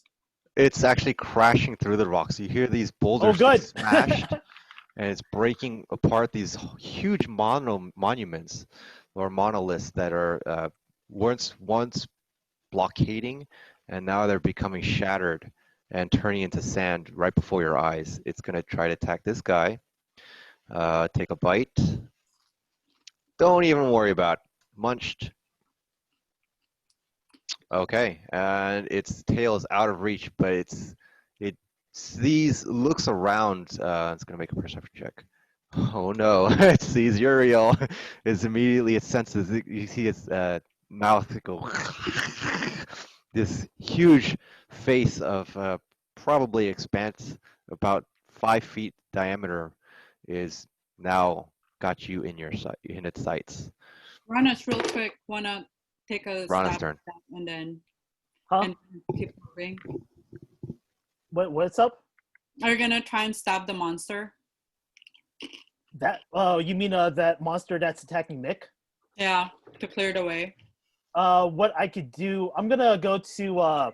It's actually crashing through the rocks. You hear these boulders good. get smashed, and it's breaking apart these huge monuments or monoliths that are once blockading, and now they're becoming shattered and turning into sand right before your eyes. It's going to try to attack this guy. Take a bite. Don't even worry about it. Munched. Okay, and its tail is out of reach, but it sees, looks around. It's gonna make a perception check. Oh no! It sees Uriel. It's immediately it senses. You see its mouth go. This huge face of probably expanse about 5 feet diameter is now got you in your sight, in its sights. Ranus, real quick, wanna take a Rana's stab turn. at that and then Huh? and keep moving. What's up? Are you gonna try and stab the monster? That you mean that monster that's attacking Mick? Yeah, to clear the way. What I could do, I'm gonna go to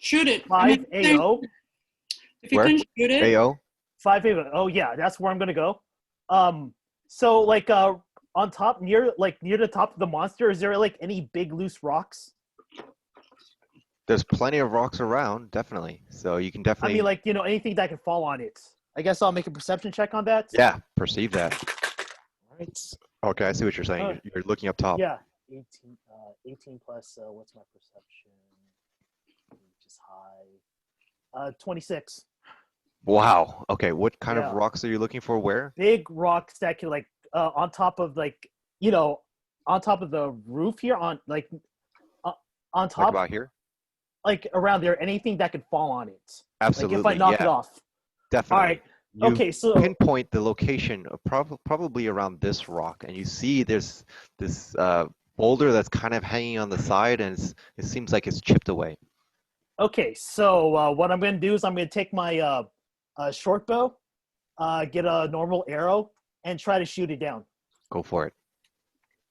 Shoot it. I mean, 5 AO. if you Where? can shoot it. AO? 5 AO. Oh yeah, that's where I'm gonna go. So like on top near the top of the monster, is there like any big loose rocks? There's plenty of rocks around, definitely. So you can I definitely, mean, like, anything that can fall on it. I guess I'll make a perception check on that. yeah, perceive that. Right. Okay, I see what you're saying. You're looking up top. Yeah. 18 plus. What's my perception? Which is high. 26. Wow. Okay, what kind Yeah. of rocks are you looking for? Where? Big rocks that can on top of on top of the roof here on on Like top about here? around there, anything that could fall on it. Absolutely. Like if I knock it yeah, off. definitely. All right. You Okay, so pinpoint the location of probably around this rock, and you see there's this boulder that's kind of hanging on the side, and it seems like it's chipped away. okay, so what I'm gonna do is I'm gonna take my short bow, get a normal arrow, and try to shoot it down. Go for it.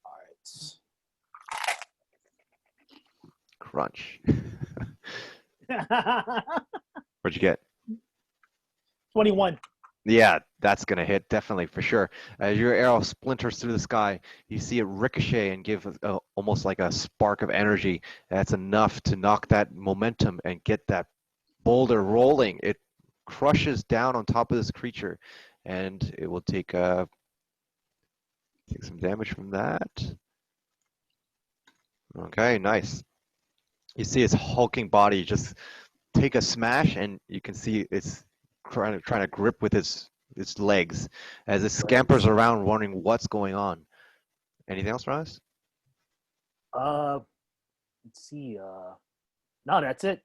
All right. Crunch. What'd you get? 21. Yeah, that's gonna hit definitely for sure. As your arrow splinters through the sky, you see it ricochet and give almost like a spark of energy. That's enough to knock that momentum and get that boulder rolling. It crushes down on top of this creature, and it will take some damage from that. Okay, nice. You see its hulking body just take a smash, and you can see it's trying to grip with its legs as it scampers around, wondering what's going on. Anything else, Raz? Let's see. No, that's it.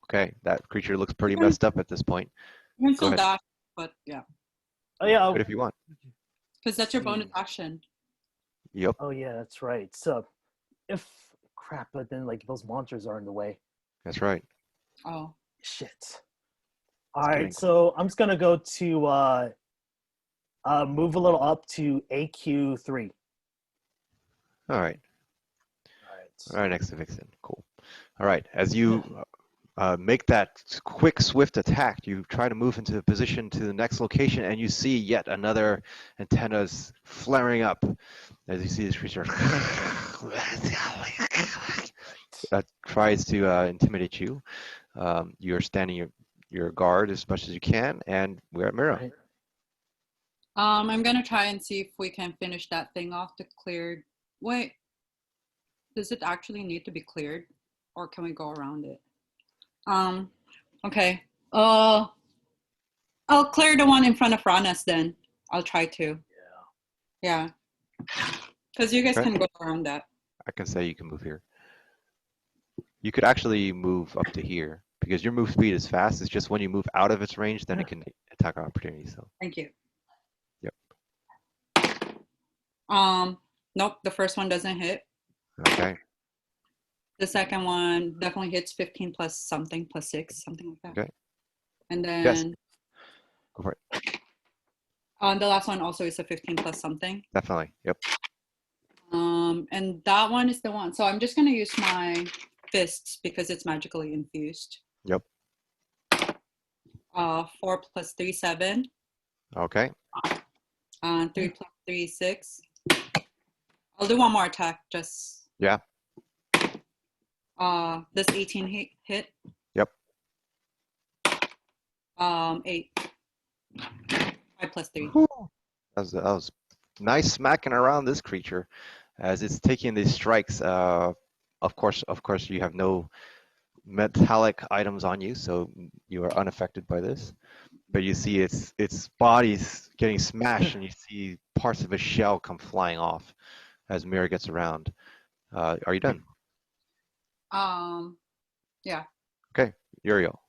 Okay, that creature looks pretty messed up at this point. You can Go still ahead. dash, but yeah, Oh yeah. But if you want. because that's your bonus action. Yep. Oh yeah, that's right. So, if crap, but then those monsters are in the way. That's right. Oh, Shit. All right, getting so I'm just gonna go to move a little up to AQ3. All right. All right. All right, next to Vixen. Cool. All right, as you make that quick, swift attack, you try to move into position to the next location, and you see yet another antennas flaring up as you see this creature tries to intimidate you. You're standing your guard as much as you can, and we're at Mira. Right. I'm gonna try and see if we can finish that thing off to clear. Wait, does it actually need to be cleared, or can we go around it? Okay. I'll clear the one in front of Ranas then. I'll try to. Yeah. Because you guys Okay. can go around that. I can say you can move here. You could actually move up to here because your move speed is fast. It's just when you move out of its range, then it can attack opportunity. So. Thank you. Yep. Nope, the first one doesn't hit. Okay. The second one definitely hits 15 plus something, plus 6, something like that. Okay. And then Yes. Go for it. the last one also is a 15 plus something. Definitely. Yep. And that one is the one. So I'm just going to use my fists because it's magically infused. Yep. 4 plus 3, 7. Okay. 3 plus 3, 6. I'll do one more attack. Just Yeah. does 18 hit? Yep. 8. 5 plus 3. That was nice smacking around this creature. as it's taking these strikes. Of course, you have no metallic items on you, so you are unaffected by this. But you see its body's getting smashed, and you see parts of its shell come flying off as Mira gets around. Are you done? Yeah. Okay, Uriel.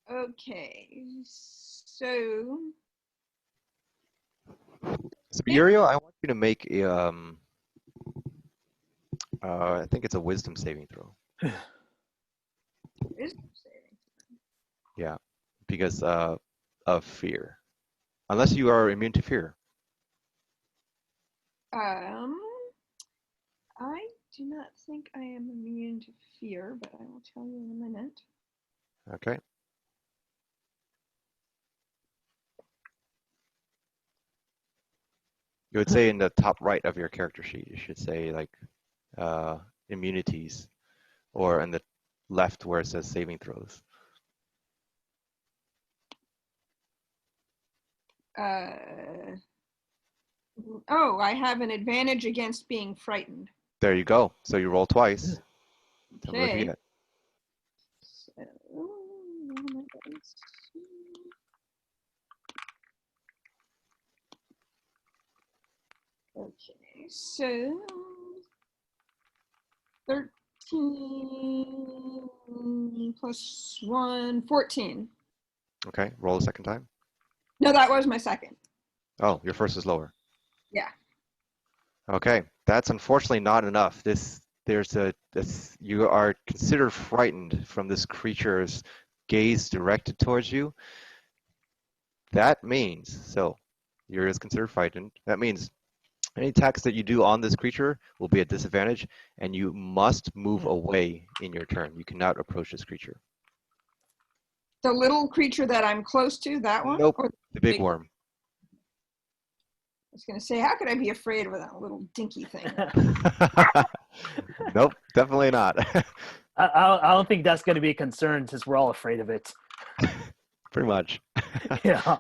Okay, so So Uriel, I want you to make a I think it's a wisdom saving throw. wisdom saving. Yeah, because of fear. Unless you are immune to fear. I do not think I am immune to fear, but I will tell you in a minute. Okay. You would say in the top right of your character sheet, you should say like immunities, or in the left where it says saving throws. Oh, I have an advantage against being frightened. There you go. So you roll twice. Tell me what you Okay. get. So, roll my dice. Okay, so 13 plus 1, 14. Okay, roll a second time. No, that was my second. Oh, your first is lower. Yeah. Okay, that's unfortunately not enough. You are considered frightened from this creature's gaze directed towards you. That means, so you're considered frightened. That means any attacks that you do on this creature will be at disadvantage, and you must move away in your turn. You cannot approach this creature. The little creature that I'm close to, that one? Nope, Or, the big worm. I was going to say, how could I be afraid of that little dinky thing? Nope, definitely not. I don't think that's going to be a concern since we're all afraid of it. Pretty much. Yeah.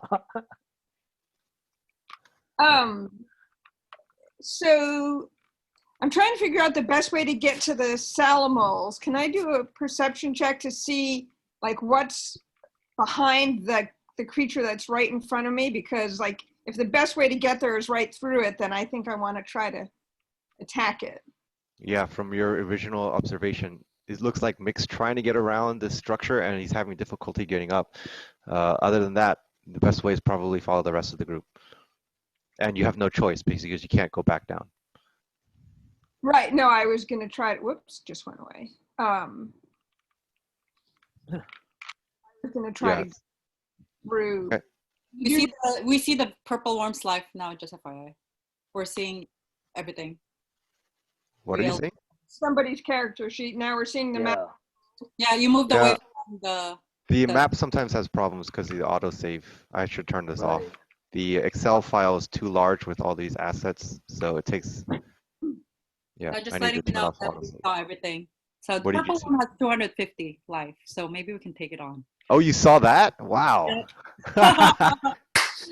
So I'm trying to figure out the best way to get to the Salamoles. Can I do a perception check to see like what's behind the creature that's right in front of me? Because like if the best way to get there is right through it, then I think I want to try to attack it. Yeah, from your original observation, it looks like Mick's trying to get around this structure and he's having difficulty getting up. Other than that, the best way is probably follow the rest of the group. And you have no choice because you can't go back down. Right. No, I was going to try it. Whoops, just went away. I was going to try to through. Okay. We see the purple worm's life now, just FYI. We're seeing everything. What are you saying? Somebody's character sheet. Now we're seeing the map. Yeah, you moved away from the map sometimes has problems because of the autosave. I should turn this off. The Excel file is too large with all these assets, so it takes. Yeah, just I need to letting you turn know off that we autosave. saw everything. So the What did you purple see? one has 250 life, so maybe we can take it on. Oh, you saw that? Wow.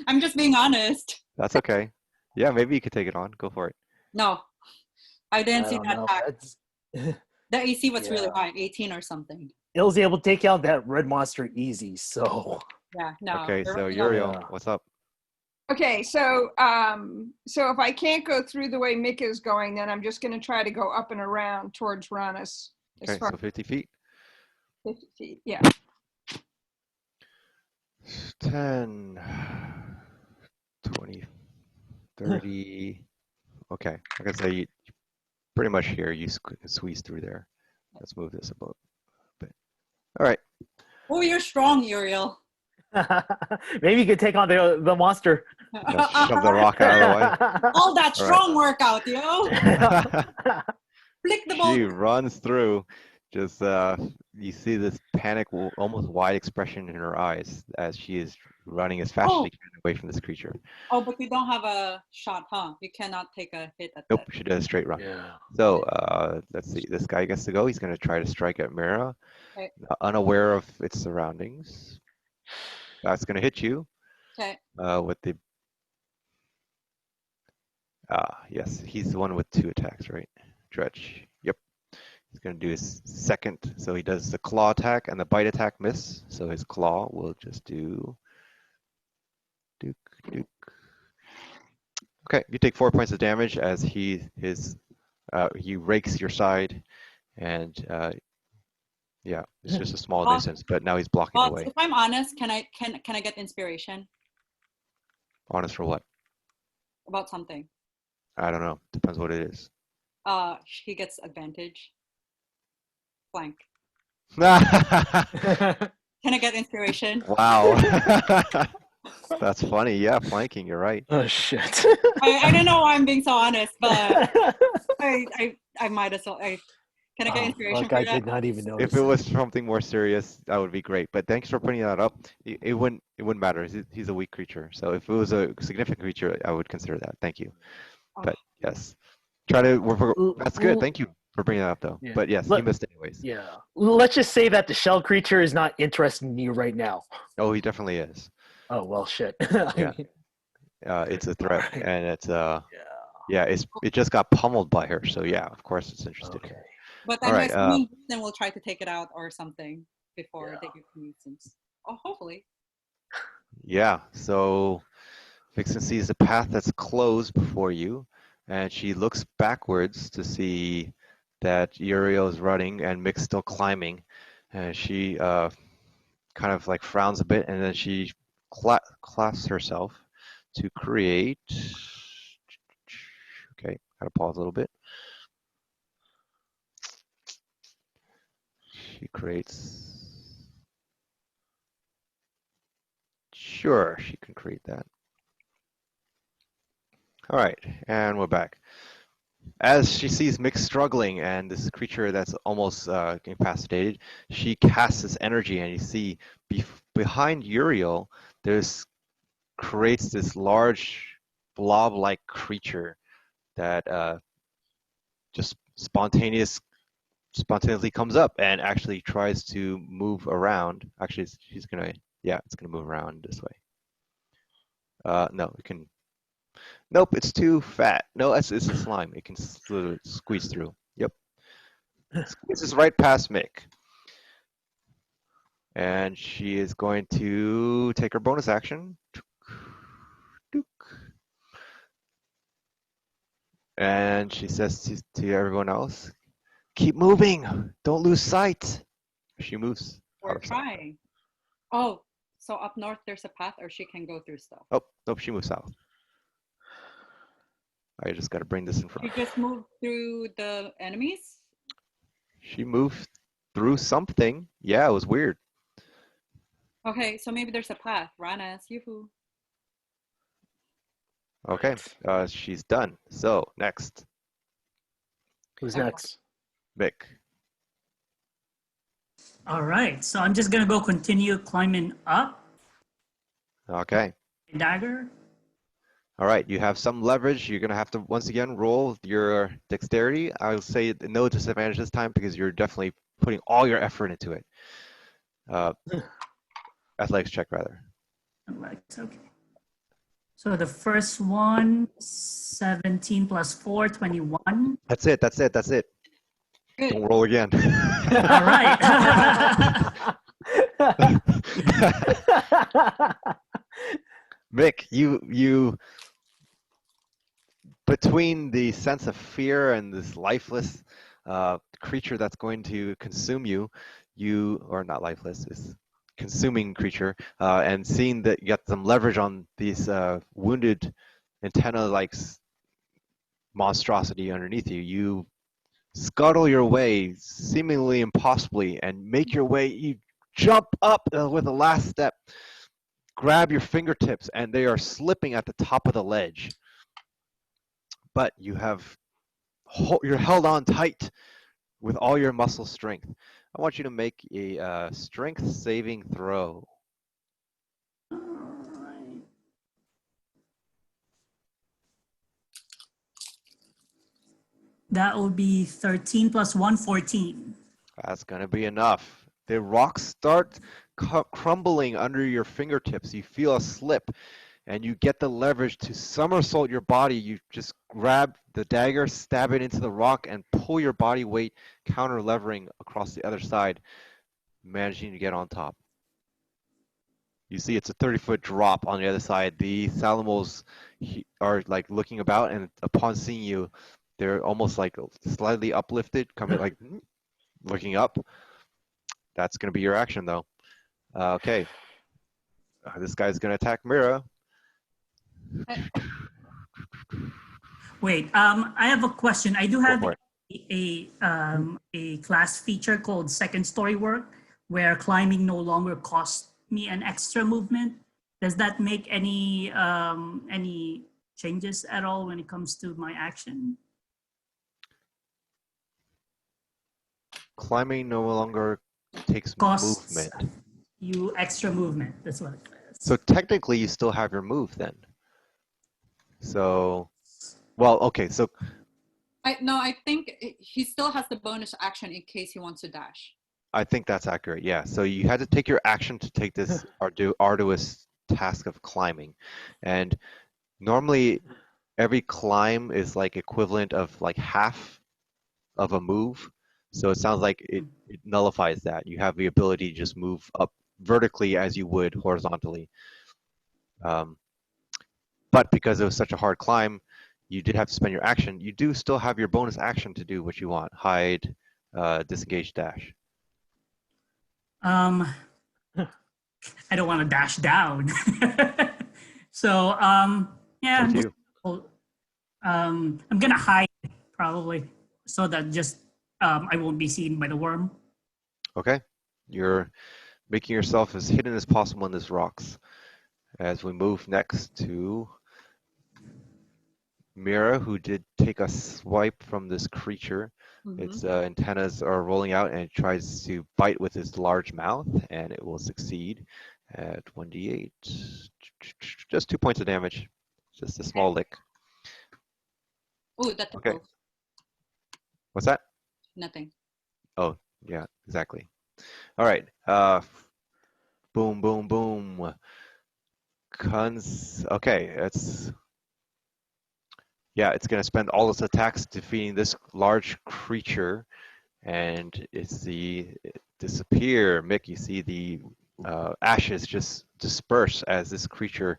I'm just being honest. That's okay. Yeah, maybe you could take it on. Go for it. No, I didn't see that attack. It's- The AC was really high, 18 or something. It was able to take out that red monster easy, so. Yeah, no. Okay, they're so really Uriel, Yeah. what's up? Okay, so if I can't go through the way Mick is going, then I'm just going to try to go up and around towards Ranus. Okay, so 50 feet. 50 feet, yeah. 10, 20, 30. Okay, I can say you pretty much here. You squeeze through there. Let's move this a bit. All right. Oh, you're strong, Uriel. Maybe you could take on the monster. Just shove the rock out of the way. All that All strong workout, yo. Flick the She bolt. runs through. Just you see this panic, almost wide expression in her eyes as she is running as fast as she can away from this creature. Oh, but you don't have a shot, huh? You cannot take a hit at Nope, that. she does a straight run. Yeah. So let's see. This guy gets to go. He's going to try to strike at Mira, Okay. unaware of its surroundings. That's going to hit you Okay. with the Yes, he's the one with 2 attacks, right? Dredge. Yep. He's going to do his second. So he does the claw attack and the bite attack miss. So his claw will just do. Duke, Duke. Okay, you take 4 points of damage as he rakes your side, and yeah, it's just a small nuisance. But now he's blocking the way. If I'm honest, can I get inspiration Honest for what? about something? I don't know. Depends what it is. He gets advantage. Flank. Wow. Can I get inspiration? That's funny. Yeah, flanking. You're right. Oh shit. I don't know why I'm being so honest, but I might as well. Can I get inspiration Look, for I that? did not even notice. If it was something more serious, that would be great. But thanks for bringing that up. It wouldn't matter. He's a weak creature. So if it was a significant creature, I would consider that. Thank you. But yes, try to. That's good. Thank you for bringing that up, though. Yeah. But yes, he missed anyways. Yeah. Let's just say that the shell creature is not interested in you right now. Oh, he definitely is. Oh well, shit. Yeah. It's a threat, and it's it just got pummeled by her. So yeah, of course it's interested. Okay. But All I'm right, assuming then we'll try to take it out or something before they get nuisance. Oh, hopefully. Yeah. So Vixen sees the path that's closed before you, and she looks backwards to see that Uriel is running and Mick's still climbing, and she kind of like frowns a bit, and then she clasps herself to create. Okay, gotta pause a little bit. She creates. Sure, she can create that. All right, and we're back. As she sees Mick struggling and this creature that's almost incapacitated, she casts this energy, and you see behind Uriel, creates this large blob-like creature that just spontaneously comes up and actually tries to move around. Actually, it's gonna move around this way. No, it can. Nope, it's too fat. No, it's a slime. It can squeeze through. Yep. Squeezes right past Mick. And she is going to take her bonus action. And she says to everyone else, keep moving. Don't lose sight. She moves. We're trying. Oh, so up north there's a path, or she can go through stuff. Oh, nope, she moves south. I just got to bring this in front. She just moved through the enemies? She moved through something. Yeah, it was weird. Okay, so maybe there's a path. Ranas, yoo-hoo. Okay, she's done. So, next. Who's next? Mick. All right, so I'm just gonna go continue climbing up. Okay. Dagger. All right, you have some leverage. You're going to have to, once again, roll your dexterity. I'll say no disadvantage this time because you're definitely putting all your effort into it. Athletics check, rather. All right, okay. So the first one, 17 plus 4, 21. That's it. Good. Don't roll again. All right. Mick, you between the sense of fear and this lifeless creature that's going to consume you, or not lifeless, this consuming creature, and seeing that you got some leverage on these wounded antenna-like monstrosity underneath you, you scuttle your way seemingly impossibly and make your way. You jump up with the last step, grab your fingertips, and they are slipping at the top of the ledge. But you're held on tight with all your muscle strength. I want you to make a strength saving throw. All right. That will be 13 plus 1, 14. That's going to be enough. The rocks start crumbling under your fingertips. You feel a slip, and you get the leverage to somersault your body. You just grab the dagger, stab it into the rock, and pull your body weight, counter levering across the other side, managing to get on top. You see it's a 30-foot drop on the other side. The Salamos are like looking about, and upon seeing you, they're almost like slightly uplifted, coming like looking up. That's going to be your action, though. Okay. This guy's going to attack Mira. Wait, I have a question. I do have for a class feature called second story work, where climbing no longer costs me an extra movement. Does that make any changes at all when it comes to my action? Climbing no longer takes Costs movement. you extra movement. That's what it is. So technically, you still have your move then. So, well, okay. So I think he still has the bonus action in case he wants to dash. I think that's accurate. Yeah. So you had to take your action to take this arduous task of climbing, and normally every climb is like equivalent of like half of a move. So it sounds like it nullifies that. You have the ability to just move up vertically as you would horizontally. But because it was such a hard climb, you did have to spend your action. You do still have your bonus action to do what you want. Hide, disengage, dash. I don't want to dash down. So yeah, I'm gonna hide probably so that just I won't be seen by the worm. Okay. You're making yourself as hidden as possible in these rocks. As we move next to Mira, who did take a swipe from this creature. Its antennas are rolling out, and it tries to bite with its large mouth, and it will succeed at 1d8. Just 2 points of damage. Just a small lick. Oh, that's Okay. both. What's that? Nothing. Oh, yeah, exactly. All right. Boom, boom, boom. Okay, it's going to spend all its attacks defeating this large creature, and disappear. Mick, you see the ashes just disperse as this creature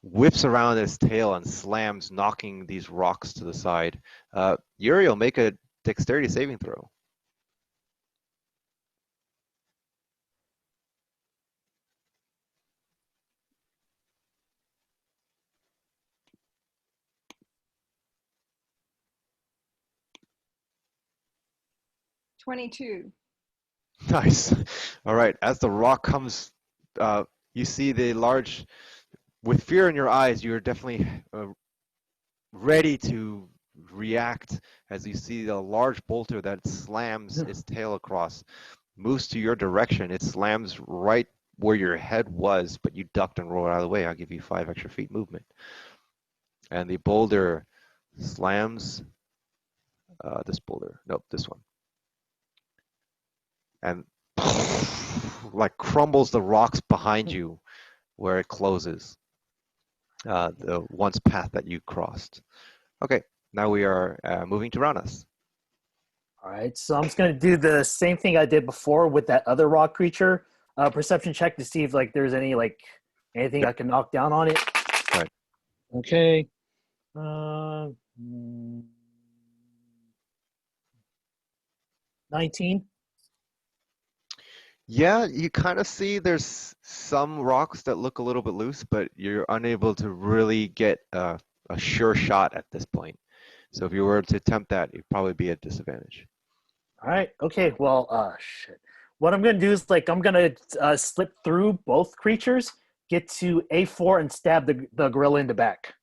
whips around its tail and slams, knocking these rocks to the side. Uriel, make a dexterity saving throw. $22. Nice. All right. As the rock comes, you see the large, with fear in your eyes, you're definitely ready to react as you see the large boulder that slams its tail across, moves to your direction. It slams right where your head was, but you ducked and rolled out of the way. I'll give you 5 extra feet movement. And the boulder slams this boulder. Nope, this one. And like crumbles the rocks behind you where it closes the once path that you crossed. Okay, now we are moving to Ranas. All right, so I'm just gonna do the same thing I did before with that other rock creature. Perception check to see if like there's anything I can knock down on it. Right. Okay. 19. Yeah, you kind of see there's some rocks that look a little bit loose, but you're unable to really get a sure shot at this point. So if you were to attempt that, you'd probably be at disadvantage. All right. Okay. Well, shit. What I'm gonna do is I'm gonna slip through both creatures, get to A4, and stab the gorilla in the back.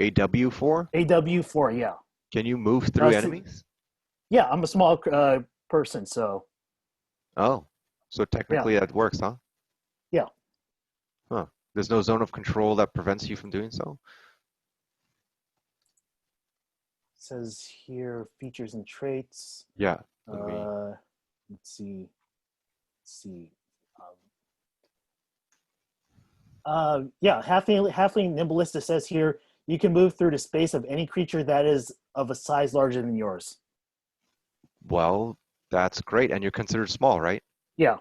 AW4? AW4. Yeah. Can you move through enemies? Yeah, I'm a small person, so. Oh, so technically that works, huh? Yeah. Huh. There's no zone of control that prevents you from doing so? It says here features and traits. Yeah. Let's see. Yeah, halfling nimblest, it says here, you can move through the space of any creature that is of a size larger than yours. Well, that's great, and you're considered small, right? Yeah.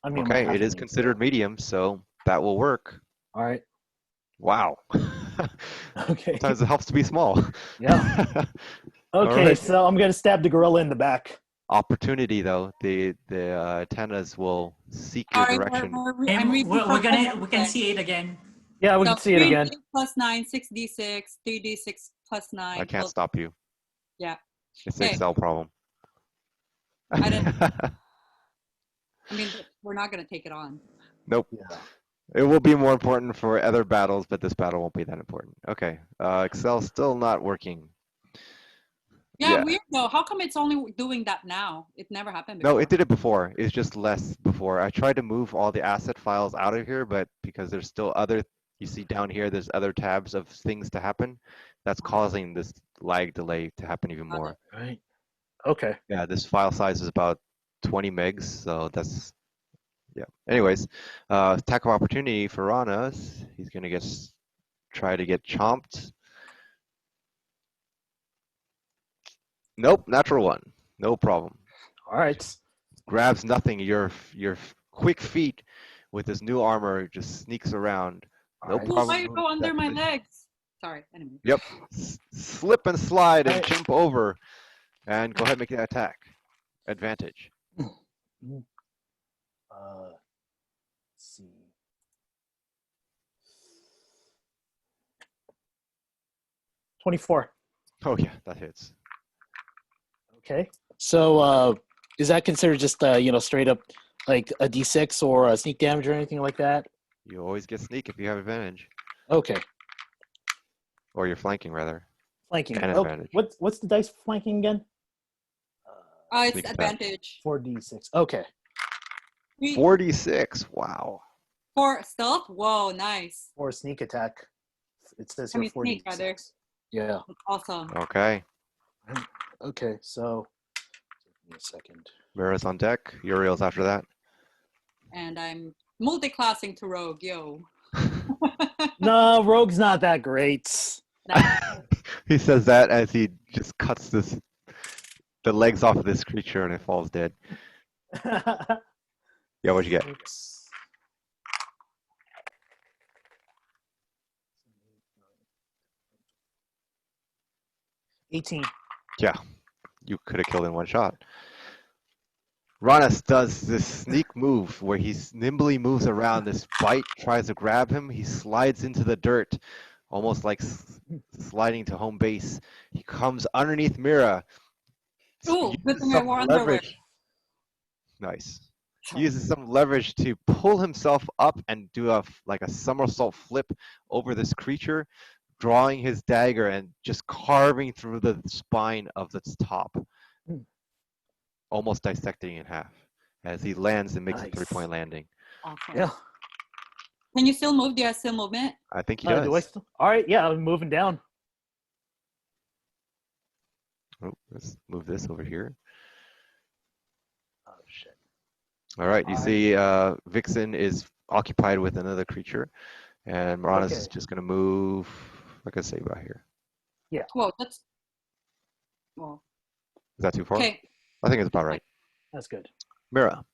I mean, Okay, it is halfling, considered so- medium, so that will work. All right. Wow. Okay. Sometimes it helps to be small. Yeah. All Okay, right. so I'm gonna stab the gorilla in the back. Opportunity, though. The antennas will seek your Sorry, direction. I'm And reading we from can see it again. Yeah, we So can see it again. 3d plus 9, 6d6, 3d6 plus 9. I can't stop you. Yeah. It's an Hey. Excel problem. I didn't. I mean, we're not going to take it on. Nope. Yeah. It will be more important for other battles, but this battle won't be that important. Okay. Excel's still not working. Yeah, weird though. How come it's only doing that now? It never happened before. No, it did it before. It's just less before. I tried to move all the asset files out of here, but because there's still other, you see down here, there's other tabs of things to happen. That's causing this lag delay to happen even Got more. it. Right. Okay. Yeah, this file size is about 20 megs, so that's, yeah. Anyways, attack of opportunity for Ranas. He's gonna try to get chomped. Nope, natural one. No problem. All right. Grabs nothing. Your quick feet with his new armor just sneaks around. All No right. Ooh, problem. why you go under my That- legs? Sorry. Anyway. Yep. Slip and slide and Alright. jump over, and go ahead and make that attack. Advantage. Let's see. $24. Oh yeah, that hits. Okay. So is that considered just straight up like a D6 or a sneak damage or anything like that? You always get sneak if you have advantage, Okay. or you're flanking rather. Flanking. And Okay. advantage. What's the dice for flanking again? It's Sneak attack. advantage. 4d6. Okay. 46. Wow. For stealth? Whoa, nice. Or sneak attack. It says I here mean, sneak, 4d6. rather. Yeah. Awesome. Okay. Okay. So give me a second. Mira's on deck. Uriel's after that. And I'm multi-classing to rogue, yo. No, rogue's not that great. Nah. He says that as he just cuts the legs off of this creature and it falls dead. Yeah, what'd you get? Oops. 18. Yeah, you could have killed in one shot. Ranas does this sneak move where he nimbly moves around. This bite tries to grab him. He slides into the dirt, almost like sliding to home base. He comes underneath Mira. Ooh, Uses good thing I some wore underwear. leverage. Nice. Uses some leverage to pull himself up and do a somersault flip over this creature, drawing his dagger and just carving through the spine of its top, almost dissecting in half as he lands and makes a Nice. 3-point landing. Awesome. Yeah. Can you still move? Do you have still movement? I think he does. Do I still? All right. Yeah, I'm moving down. Oh, let's move this over here. Oh shit. All right, you All right. see Vixen is occupied with another creature, and Maranas is Okay. just going to move, like I say, about here. Whoa, that's. Well, Is that too far? okay. I think it's about right. That's good. Mira.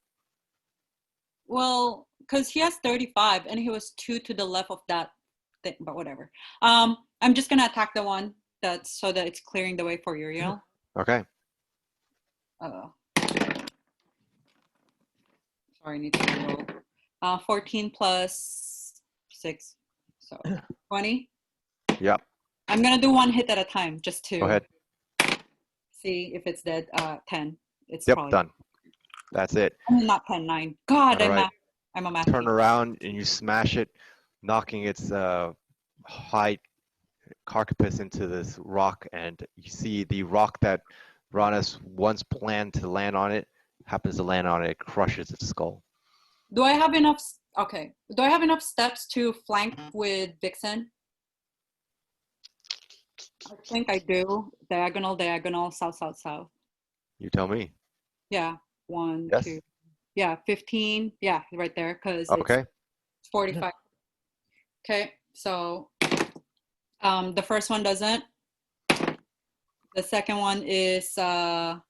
Well, because he has 35 and he was 2 to the left of that thing, but whatever. I'm just going to attack the one that's so that it's clearing the way for Uriel. Okay. Sorry, I need to roll. 14 plus 6. So 20. Yep. I'm going to do one hit at a time just to Go ahead. see if it's dead. 10. It's Yep, probably done. That's it. I mean, not 10, 9. God, All right. I'm a math Turn teacher. around and you smash it, knocking its high carcass into this rock, and you see the rock that Ranas once planned to land on it happens to land on it, crushes its skull. Do I have enough? Okay. Do I have enough steps to flank with Vixen? I think I do. Diagonal, south, south, south. You tell me. Yeah. 1, Yes. 2. Yeah, 15. Yeah, right there. Because Okay. it's 45. Okay, so the first one doesn't. The second one is oh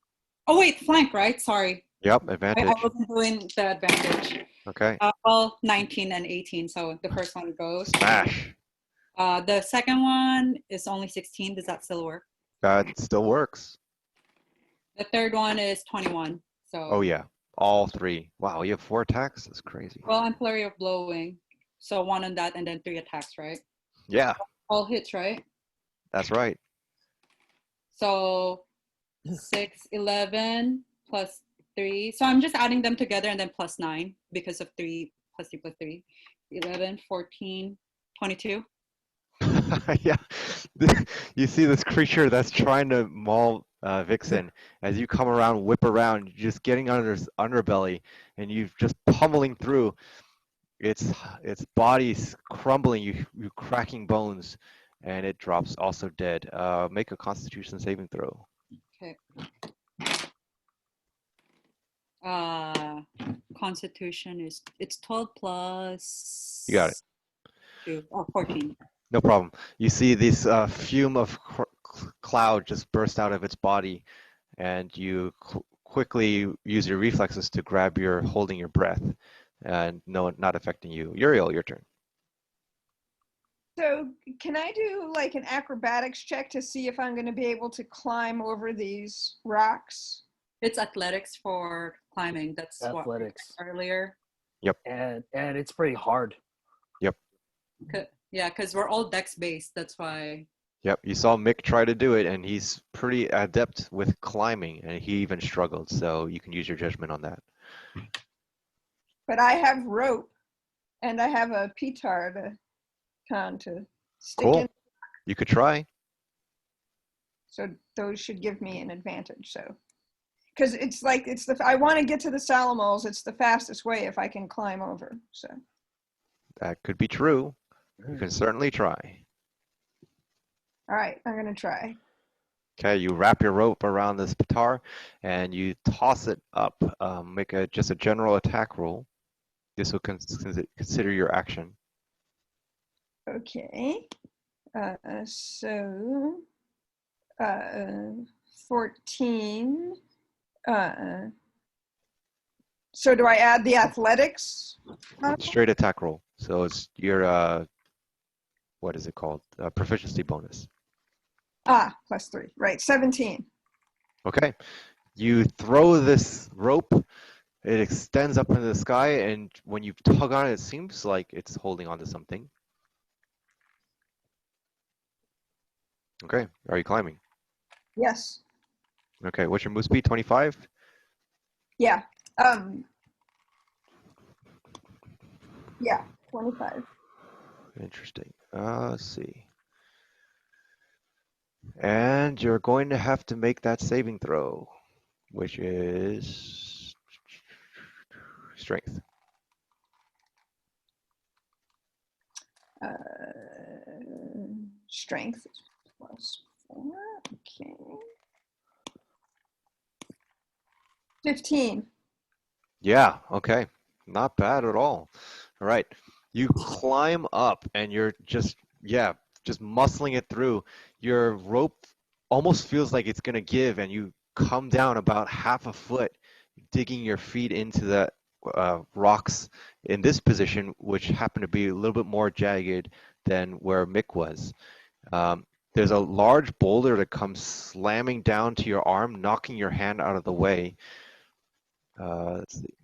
wait, flank, right? Sorry. Yep, I advantage. wasn't doing the advantage. Okay. Well, 19 and 18, so the first one goes. Smash. The second one is only 16. Does that still work? That still works. The third one is 21. So. Oh yeah, all three. Wow, you have 4 attacks? That's crazy. Well, I'm flurry of blowing, so 1 on that and then 3 attacks, right? Yeah, All hits, right? that's right. So 6, 11 plus 3. So I'm just adding them together and then plus 9 because of 3 plus 3 plus 3. 11, 14, 22. Yeah, you see this creature that's trying to maul Vixen. As you come around, whip around, you're just getting under his underbelly, and you're just pummeling through. Its body's crumbling, you cracking bones, and it drops also dead. Make a Constitution saving throw. Okay. Constitution is it's 12 plus. You got it. 2. Oh, 14. No problem. You see this fume of cloud just burst out of its body, and you quickly use your reflexes to grab holding your breath, and no, not affecting you. Uriel, your turn. So can I do like an acrobatics check to see if I'm going to be able to climb over these rocks? It's athletics for climbing. That's what we Athletics. said earlier. And it's pretty hard. Yeah, because we're all dex based. That's why. Yep, you saw Mick try to do it, and he's pretty adept with climbing, and he even struggled, so you can use your judgment on that. But I have rope, and I have a petard to stick Cool. in. You could try. So those should give me an advantage. So, because it's like I want to get to the Salamos. It's the fastest way if I can climb over. So That could be true. You can certainly try. all right, I'm gonna try. Okay, you wrap your rope around this petar, and you toss it up. Make just a general attack roll. This will consider your action. Okay. So 14. So do I add the athletics? Straight attack roll. So it's your what is it called? Proficiency bonus. Plus 3. Right, 17. Okay. You throw this rope. It extends up into the sky, and when you tug on it, it seems like it's holding onto something. Okay. Are you climbing? Yes. Okay. What's your move speed? 25? Yeah. Yeah, 25. Interesting. Let's see. And you're going to have to make that saving throw, which is strength. Strength plus 4. Okay. 15. Yeah, okay. Not bad at all. All right. You climb up and you're just muscling it through. Your rope almost feels like it's going to give, and you come down about half a foot, digging your feet into the rocks in this position, which happen to be a little bit more jagged than where Mick was. There's a large boulder that comes slamming down to your arm, knocking your hand out of the way. Let's see.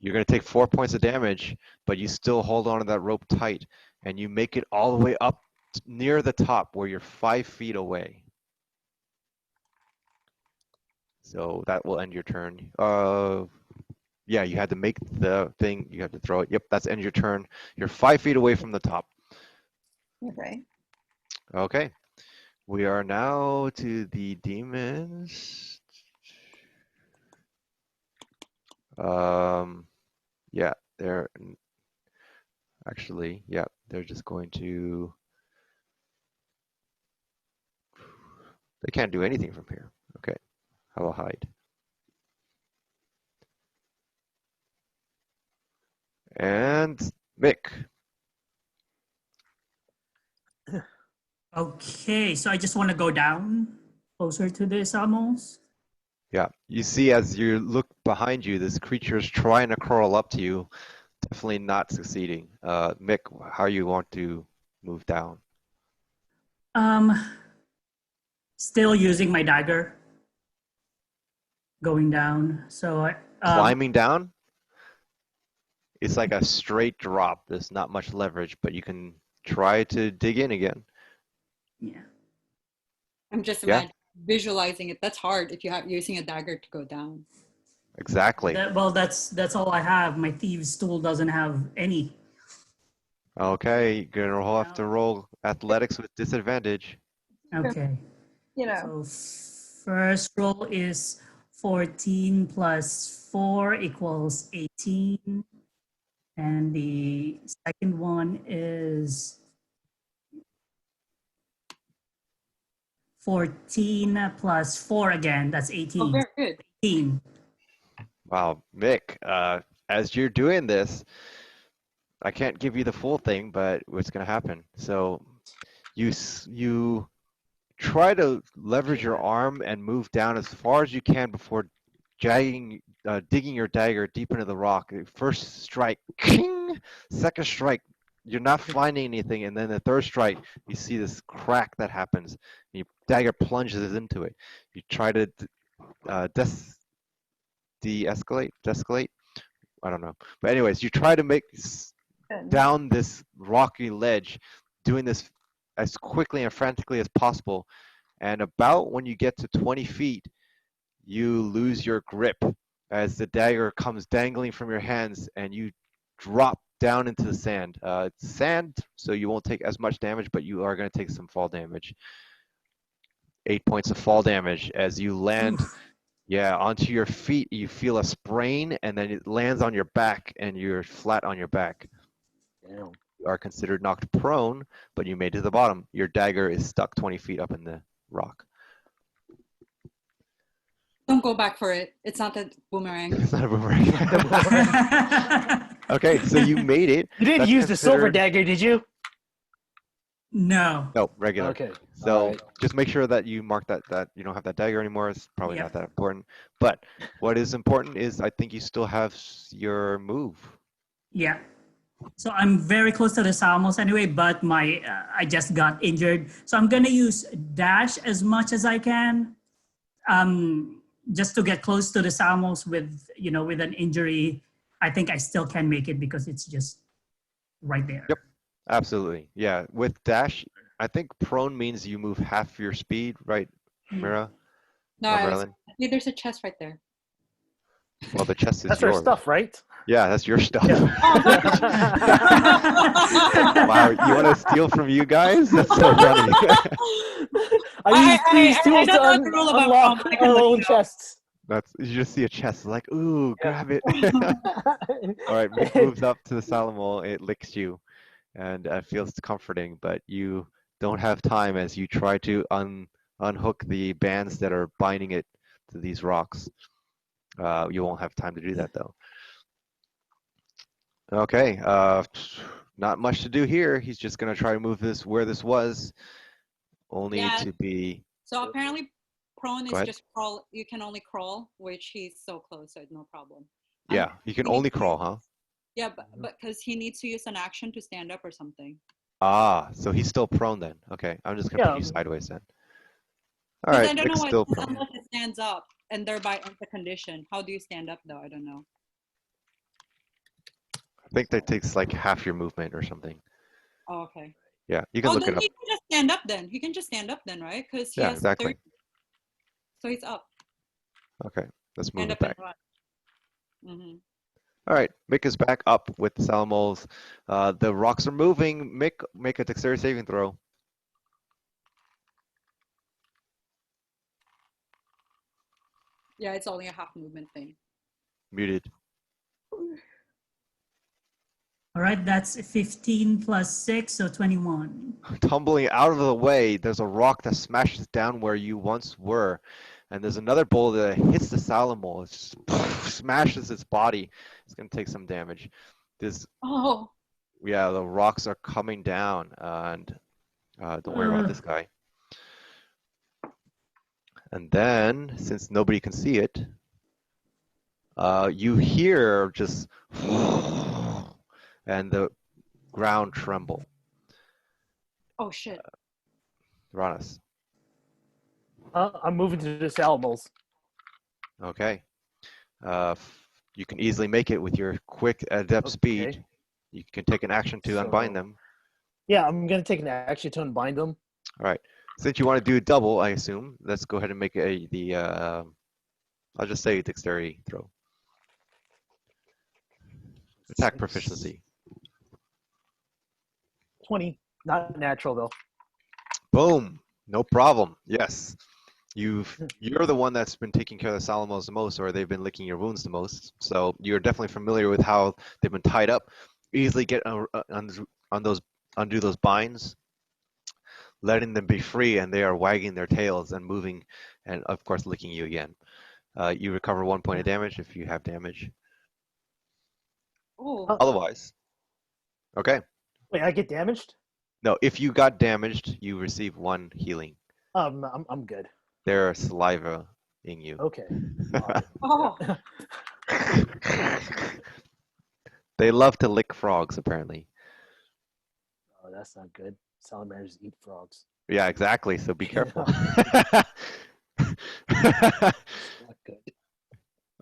You're going to take 4 points of damage, but you still hold on to that rope tight, and you make it all the way up near the top where you're 5 feet away. So that will end your turn. Yeah, you had to make the thing. You had to throw it. Yep, that's end your turn. You're 5 feet away from the top. Okay. Okay. We are now to the demons. Yeah, they're actually, yeah, they're just going to, they can't do anything from here. Okay, how about hide? And Mick. Okay, so I just want to go down closer to this almost. Yeah, you see as you look behind you, this creature is trying to crawl up to you, definitely not succeeding. Mick, how you want to move down? Um, Still using my dagger, going down. So Climbing down? It's like a straight drop. There's not much leverage, but you can try to dig in again. yeah. I'm just Yeah. visualizing it. That's hard if you have using a dagger to go down. Exactly. That's all I have. My thieves' tool doesn't have any. Okay, you're gonna have to roll athletics with disadvantage. Okay. You know, So first roll is 14 plus 4 equals 18. And the second one is 14 plus 4 again. That's Oh, 18. very good. 18. Wow, Mick, as you're doing this, I can't give you the full thing, but what's gonna happen? So you try to leverage your arm and move down as far as you can before digging your dagger deep into the rock. First strike, king. Second strike, you're not finding anything, and then the third strike, you see this crack that happens. And your dagger plunges into it. You try to de-escalate. I don't know, but anyways, you try to make down this rocky ledge, doing this as quickly and frantically as possible. And about when you get to 20 feet, you lose your grip as the dagger comes dangling from your hands and you drop down into the sand. It's sand, so you won't take as much damage, but you are going to take some fall damage. 8 points of fall damage as you land. Yeah, onto your feet, you feel a sprain, and then it lands on your back, and you're flat on your back. Damn. You are considered knocked prone, but you made it to the bottom. Your dagger is stuck 20 feet up in the rock. Don't go back for it. It's not a boomerang. It's not a boomerang. Okay, so you made it. You didn't That's use the silver considered- dagger, did you? No. No, regular. Okay. So alright. just make sure that you mark that you don't have that dagger anymore. It's probably Yeah. not that important. But what is important is I think you still have your move. Yeah. So I'm very close to the Salmos anyway, but my I just got injured. So I'm gonna use dash as much as I can, just to get close to the Salmos with with an injury. I think I still can make it because it's just right there. Yep. Absolutely. Yeah. With dash, I think prone means you move half your speed, right, Mira? No, Or I was, Marilyn? see, there's a chest right there. Well, the chest is That's yours. our stuff, right? Yeah, that's your stuff. Yeah. Wow, you want to steal from you guys? That's so funny. I use these I tools to don't know the rule about unlock prompt. I can our look own it up. chests. You just see a chest, like, ooh, Yeah. grab it. All right, Mick moves up to the Salamo. It licks you, and feels comforting, but you don't have time as you try to unhook the bands that are binding it to these rocks. You won't have time to do that, though. Okay, not much to do here. He's just going to try to move this where this was, only Yeah. to be... So apparently prone Go is ahead. just crawl. You can only crawl, which he's so close, so no problem. Yeah, he can we need only to crawl, use- huh? Yeah, but because he needs to use an action to stand up or something. Ah, so he's still prone then. Okay, I'm just going to Yeah. put you sideways then. All 'Cause right, I don't know Mick's why still it says prone. unless it stands up and thereby ends the condition. How do you stand up though? I don't know. I think that takes like half your movement or something. Oh, okay. Yeah, you can look then it up. he can just stand up then. He can just stand up then, right? Because he Yeah, has exactly. 30. So he's up. Okay, let's move Stand it up and back. run. Mm-hmm. All right, Mick is back up with the Salamos. The rocks are moving. Mick, make a dexterity saving throw. Yeah, it's only a half movement thing. Muted. All right, that's 15 plus 6, so 21. Tumbling out of the way, there's a rock that smashes down where you once were. And there's another boulder that hits the Salamo. It just smashes its body. It's going to take some damage. Oh, Yeah, the rocks are coming down. And Don't worry about this guy. And then, since nobody can see it, you hear just and the ground tremble. Oh shit. Ranas. I'm moving to the Alamos. Okay. You can easily make it with your quick adept speed. You can take an action to unbind them. Yeah, I'm gonna take an action to unbind them. All right. Since you want to do double, I assume, let's go ahead and make I'll just say dexterity throw. Attack proficiency. 20, not natural though. Boom. No problem. Yes. You're the one that's been taking care of the Salamos the most, or they've been licking your wounds the most. So you're definitely familiar with how they've been tied up. Easily get undo those binds, letting them be free, and they are wagging their tails and moving, and of course licking you again. You recover 1 point of damage if you have damage. Oh. Otherwise, okay. Wait, I get damaged? No, if you got damaged, you receive 1 healing. I'm good. They're saliva in you. Okay. Oh. They love to lick frogs, apparently. Oh, that's not good. Salamanders eat frogs. Yeah, exactly. So be careful. Not good.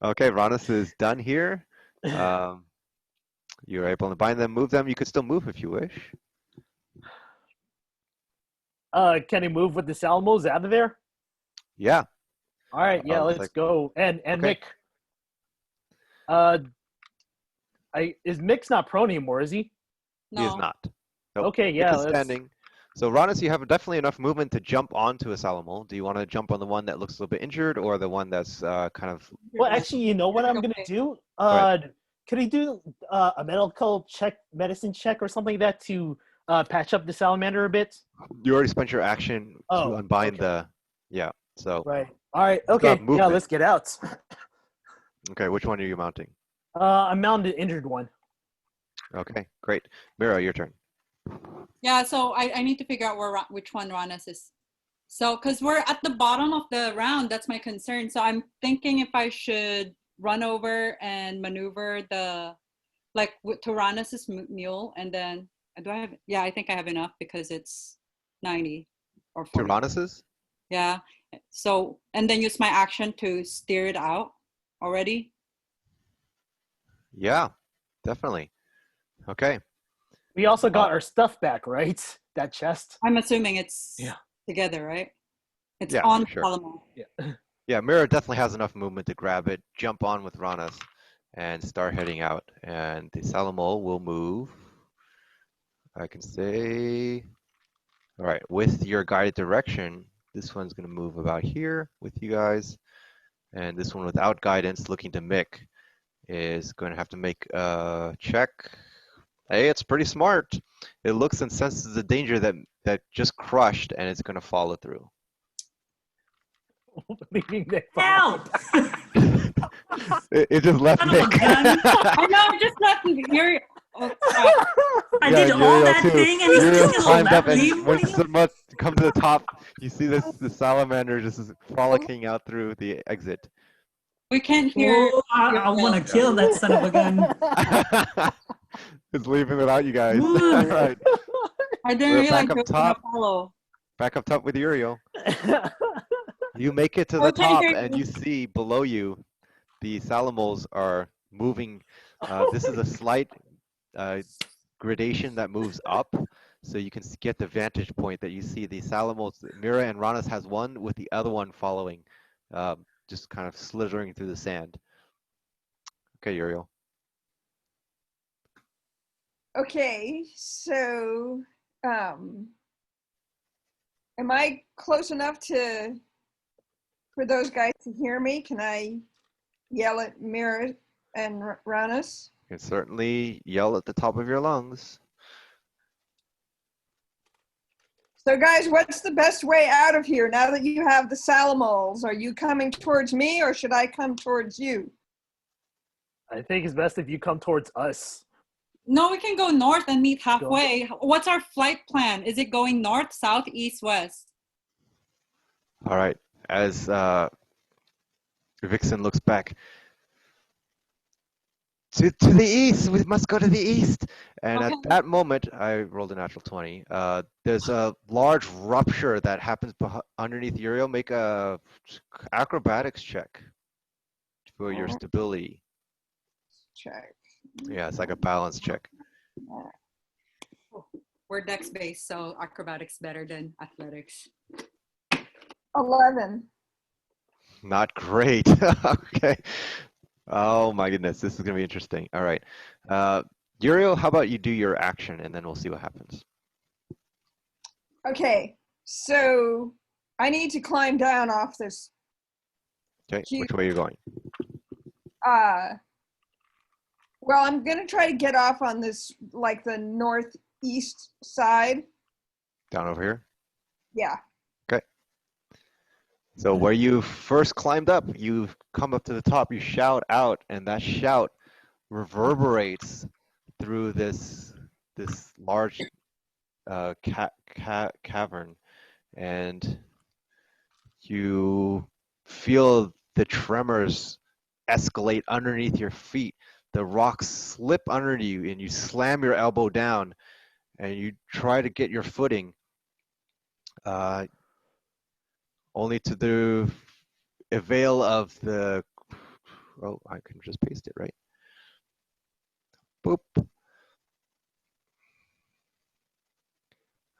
Okay, Ranas is done here. You're able to bind them, move them. You could still move if you wish. Can he move with the Salamos out of there? Yeah. All right, yeah, let's go. And Okay. Mick. Is Mick's not prone anymore, is he? No. He is not. Nope. Okay, Mick yeah. is standing. So Ranas, you have definitely enough movement to jump onto a Salamo. Do you want to jump on the one that looks a little bit injured, or the one that's kind of? Well, actually, you know what I'm gonna do? Could he do a medicine check or something like that to patch up the salamander a bit? You already spent your action to unbind okay. the. Yeah. So. Right. All right. It's got Okay. Yeah. movement. Let's get out. Okay. Which one are you mounting? I'm mounting the injured one. Okay. Great. Mira, your turn. Yeah, so I need to figure out which one Ranas is. So, because we're at the bottom of the round, that's my concern. So I'm thinking if I should run over and maneuver to Ranas's mule, and then do I have? Yeah, I think I have enough because it's 90 or 40. Tyrannus's? Yeah. So, and then use my action to steer it out already. Yeah, definitely. Okay. We also got our stuff back, right? That chest. I'm assuming it's together, right? It's on sure. Salamo. Yeah. Yeah, Mira definitely has enough movement to grab it, jump on with Ranas, and start heading out. And the Salamo will move. I can say, all right, with your guided direction, this one's going to move about here with you guys. And this one without guidance, looking to Mick, is going to have to make a check. Hey, it's pretty smart. It looks and senses the danger that just crushed, and it's going to follow through. Help! It just left Son of a Mick. gun. I know, I just left Uriel. Oh, crap. I did all that thing, and he's Uriel just gonna climbed up, let me. and when it's about to come to the top, you see the salamander just frolicking out through the exit. We can't hear. Oh, I want to kill that son of a gun. It's leaving without you guys. Ooh. All right. I didn't We're realize back up it was gonna top. follow. Back up top with Uriel. You make it to the Okay, top, great. and you see below you, the Salamos are moving. This is a slight gradation that moves up, so you can get the vantage point that you see the Salamos. Mira and Ranas has one with the other one following, just kind of slithering through the sand. Okay, Uriel. Okay, so am I close enough for those guys to hear me? Can I yell at Mira and Ranas? You can certainly yell at the top of your lungs. So guys, what's the best way out of here now that you have the Salamos? Are you coming towards me or should I come towards you? I think it's best if you come towards us. No, we can go north and meet halfway. What's our flight plan? Is it going north, south, east, west? All right. As Vixen looks back, to the east. We must go to the east. And Okay. at that moment, I rolled a natural 20. There's a large rupture that happens underneath Uriel. Make a acrobatics check for your stability. Check. Yeah, it's like a balance check. We're dex based, so acrobatics better than athletics. 11. Not great. Okay. Oh my goodness, this is gonna be interesting. All right. Uriel, how about you do your action and then we'll see what happens. Okay, so I need to climb down off this. Okay, which way are you going? Well, I'm gonna try to get off on this, like the northeast side. Down over here? Yeah. Okay. So where you first climbed up, you come up to the top, you shout out, and that shout reverberates through this large cavern, and you feel the tremors escalate underneath your feet. The rocks slip under you, and you slam your elbow down, and you try to get your footing, only to the avail of the. Oh, I can just paste it, right? Boop.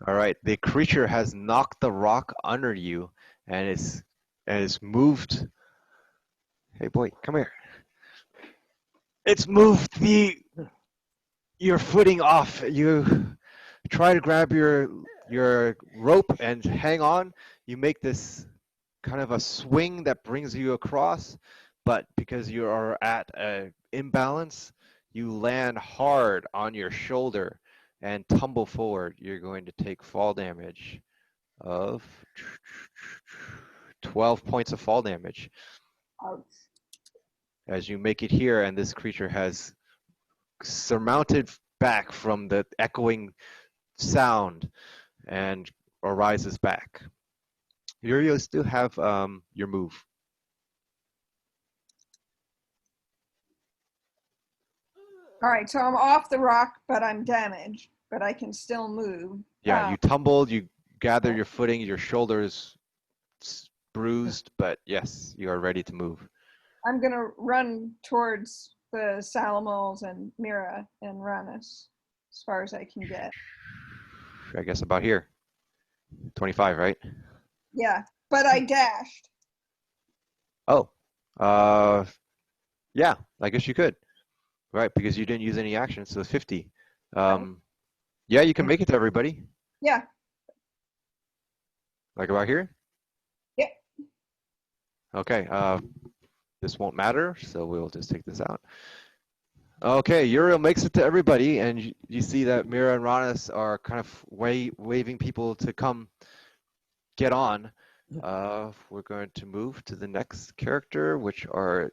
All right, the creature has knocked the rock under you, and it's moved. Hey, boy, come here. It's moved your footing off. You try to grab your rope and hang on. You make this kind of a swing that brings you across, but because you are at an imbalance, you land hard on your shoulder and tumble forward. You're going to take fall damage of 12 points of fall damage. Ouch. As you make it here, and this creature has surmounted back from the echoing sound and arises back. You still have your move. All right, so I'm off the rock, but I'm damaged, but I can still move. Yeah, you tumbled, you gather your footing, your shoulders bruised, but yes, you are ready to move. I'm gonna run towards the Salamals and Mira and Ranus as far as I can get. I guess about here. 25, right? Yeah, but I dashed. Oh, yeah, I guess you could. Right, because you didn't use any action, so 50. Yeah, you can make it to everybody. Yeah. Like about here? Yeah. Okay, this won't matter, so we'll just take this out. Okay, Uriel makes it to everybody, and you see that Mira and Ranus are kind of waving people to come get on. We're going to move to the next character, which are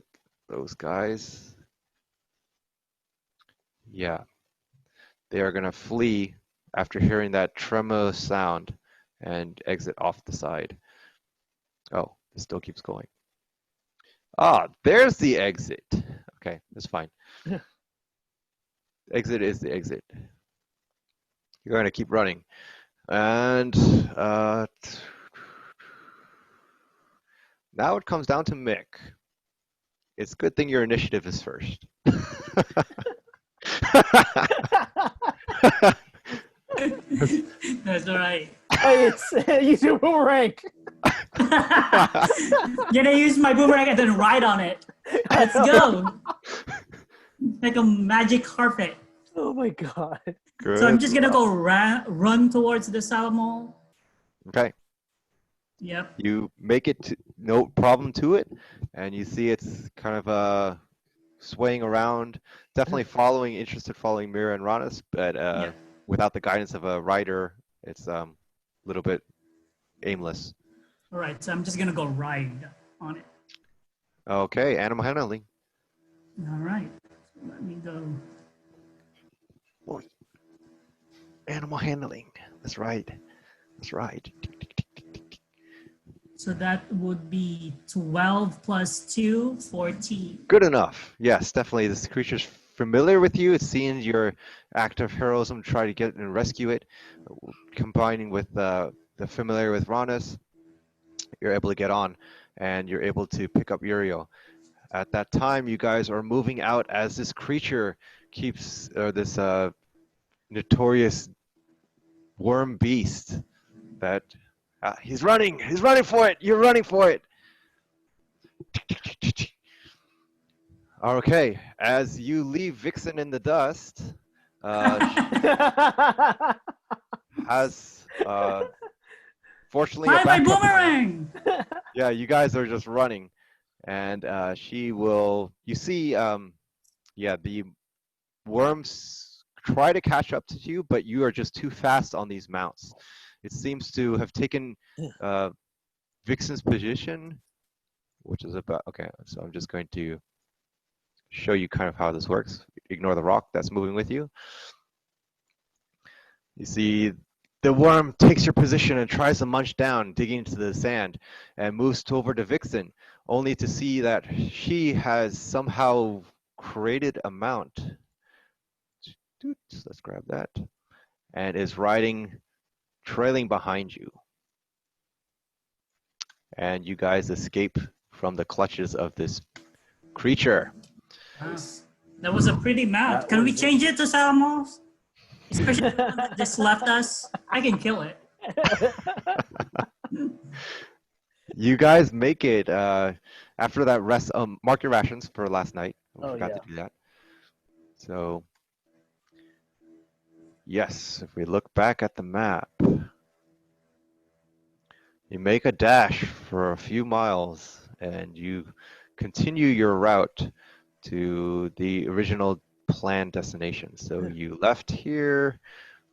those guys. Yeah, they are going to flee after hearing that tremor sound and exit off the side. Oh, it still keeps going. Ah, there's the exit. Okay, that's fine. Exit is the exit. You're going to keep running. And now it comes down to Mick. It's a good thing your initiative is first. That's all right. Hey, use your boomerang. Gonna use my boomerang and then ride on it. Let's go. Like a magic carpet. Oh my god. Good. So I'm just gonna go run towards the Salamo. Okay. Yep. You make it no problem to it, and you see it's kind of swaying around, definitely interested following Mira and Ranus, but Yeah. without the guidance of a rider, it's a little bit aimless. All right. So I'm just gonna go ride on it. Okay, animal handling. All right. So let me go. Animal handling. That's right. That's right. So that would be 12 plus 2, 14. Good enough. Yes, definitely. This creature's familiar with you. It's seen your act of heroism, try to get and rescue it. Combining with the familiar with Ranas, you're able to get on, and you're able to pick up Uriel. At that time, you guys are moving out as this creature keeps, or this notorious worm beast that he's running for it. You're running for it. Okay, as you leave Vixen in the dust, she has fortunately a Buy my backup plan. boomerang! Yeah, you guys are just running, and she will. You see, yeah, the worms try to catch up to you, but you are just too fast on these mounts. It seems to have taken Vixen's position, which is about okay. So I'm just going to show you kind of how this works. Ignore the rock that's moving with you. You see the worm takes your position and tries to munch down, digging into the sand, and moves over to Vixen, only to see that she has somehow created a mount. Let's grab that. And is trailing behind you. And you guys escape from the clutches of this creature. That was a pretty mount. Can we change it to Salmos? Especially the one that just left us. I can kill it. You guys make it after that rest. Mark your rations for last night. We forgot to do that. So, yes, if we look back at the map, you make a dash for a few miles and you continue your route to the original planned destination. So you left here.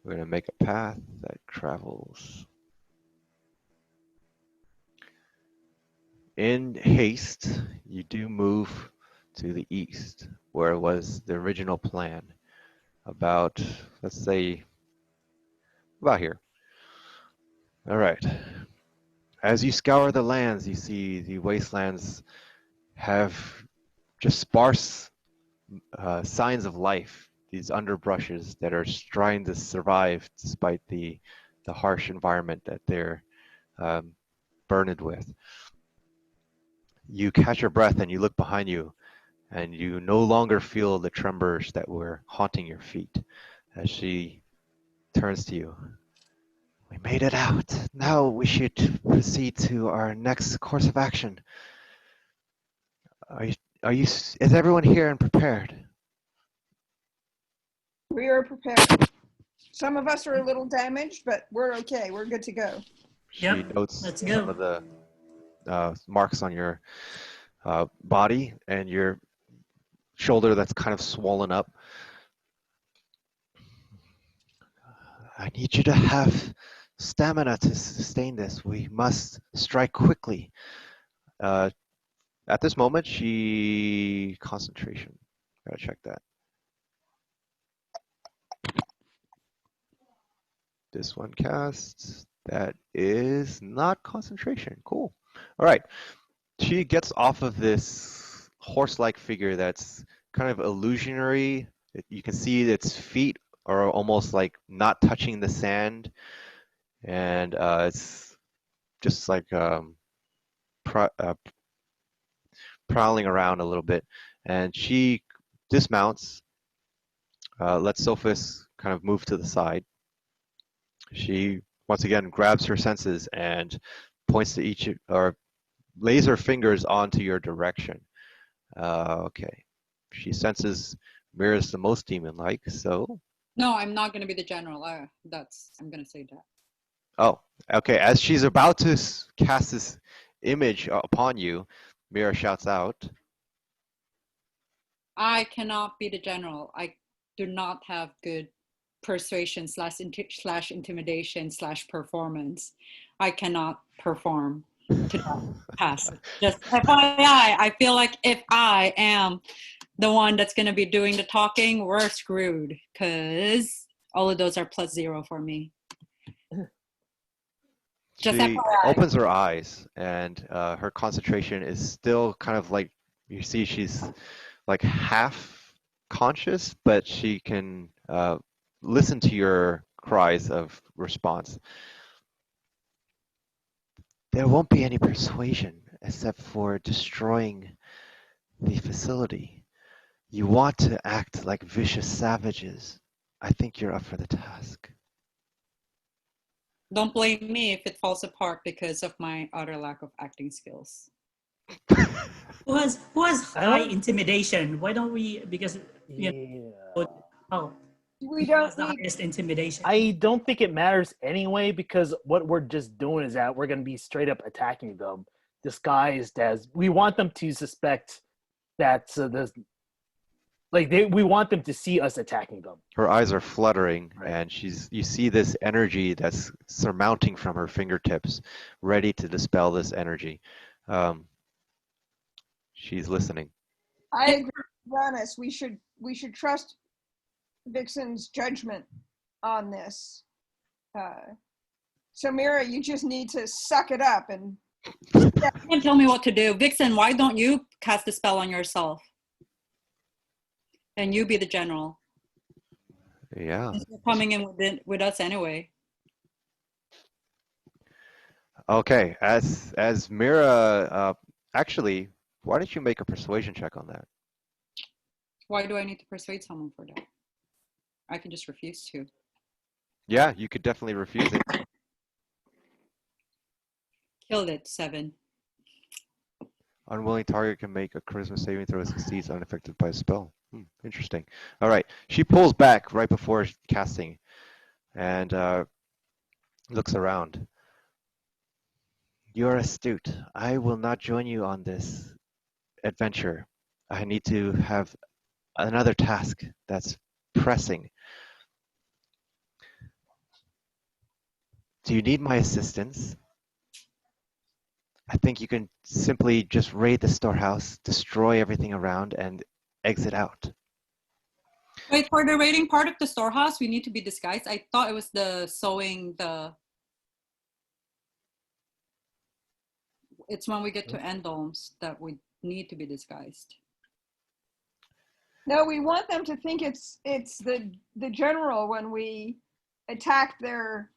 We're going to make a path that travels in haste. You do move to the east, where was the original plan. About, let's say, about here. All right. As you scour the lands, you see the wastelands have just sparse signs of life, these underbrushes that are trying to survive despite the harsh environment that they're burdened with. You catch your breath and you look behind you, and you no longer feel the tremors that were haunting your feet as she turns to you. We made it out. Now we should proceed to our next course of action. Is everyone here and prepared? We are prepared. Some of us are a little damaged, but we're okay. We're good to go. Yep, She notes let's some go. of the marks on your body and your shoulder that's kind of swollen up. I need you to have stamina to sustain this. We must strike quickly. At this moment, concentration. Gotta check that. This one casts. That is not concentration. Cool. All right. She gets off of this horse-like figure that's kind of illusionary. You can see its feet are almost like not touching the sand, and it's just like prowling around a little bit. And she dismounts, lets Sophis kind of move to the side. She once again grabs her senses and points to or lays her fingers onto your direction. Okay. She senses mirrors the most demon-like, so. No, I'm not going to be the general. I'm going to say that. Oh, okay. As she's about to cast this image upon you, Mira shouts out. I cannot be the general. I do not have good persuasion / intimidation / performance. I cannot perform to that pass. Just FYI, I feel like if I am the one that's going to be doing the talking, we're screwed because All of those are +0 for me. Just She FYI. opens her eyes, and her concentration is still kind of like, you see she's like half conscious, but she can listen to your cries of response. There won't be any persuasion except for destroying the facility. You want to act like vicious savages. I think you're up for the task. Don't blame me if it falls apart because of my utter lack of acting skills. Who has I high don't- intimidation? Why don't we? Because Yeah. oh, We who has don't the need. highest intimidation? I don't think it matters anyway, because what we're just doing is that we're going to be straight up attacking them, disguised as we want them to suspect that we want them to see us attacking them. Her eyes are fluttering, Right. and you see this energy that's surmounting from her fingertips, ready to dispel this energy. She's listening. I agree with Giannis. We should trust Vixen's judgment on this. So Mira, you just need to suck it up and. You can't tell me what to do. Vixen, why don't you cast a spell on yourself? And you be the general. Yeah. Since you're coming in with us anyway. Okay. As Mira, actually, why don't you make a persuasion check on that? Why do I need to persuade someone for that? I can just refuse to. Yeah, you could definitely refuse it. Killed it, 7. Unwilling target can make a charisma saving throw, succeeds unaffected by a spell. Interesting. All right. She pulls back right before casting and looks around. You're astute. I will not join you on this adventure. I need to have another task that's pressing. Do you need my assistance? I think you can simply just raid the storehouse, destroy everything around, and exit out. Wait, for the raiding part of the storehouse, we need to be disguised. I thought it was the sewing, it's when we get to Endomes that we need to be disguised. No, we want them to think it's the general when we attack their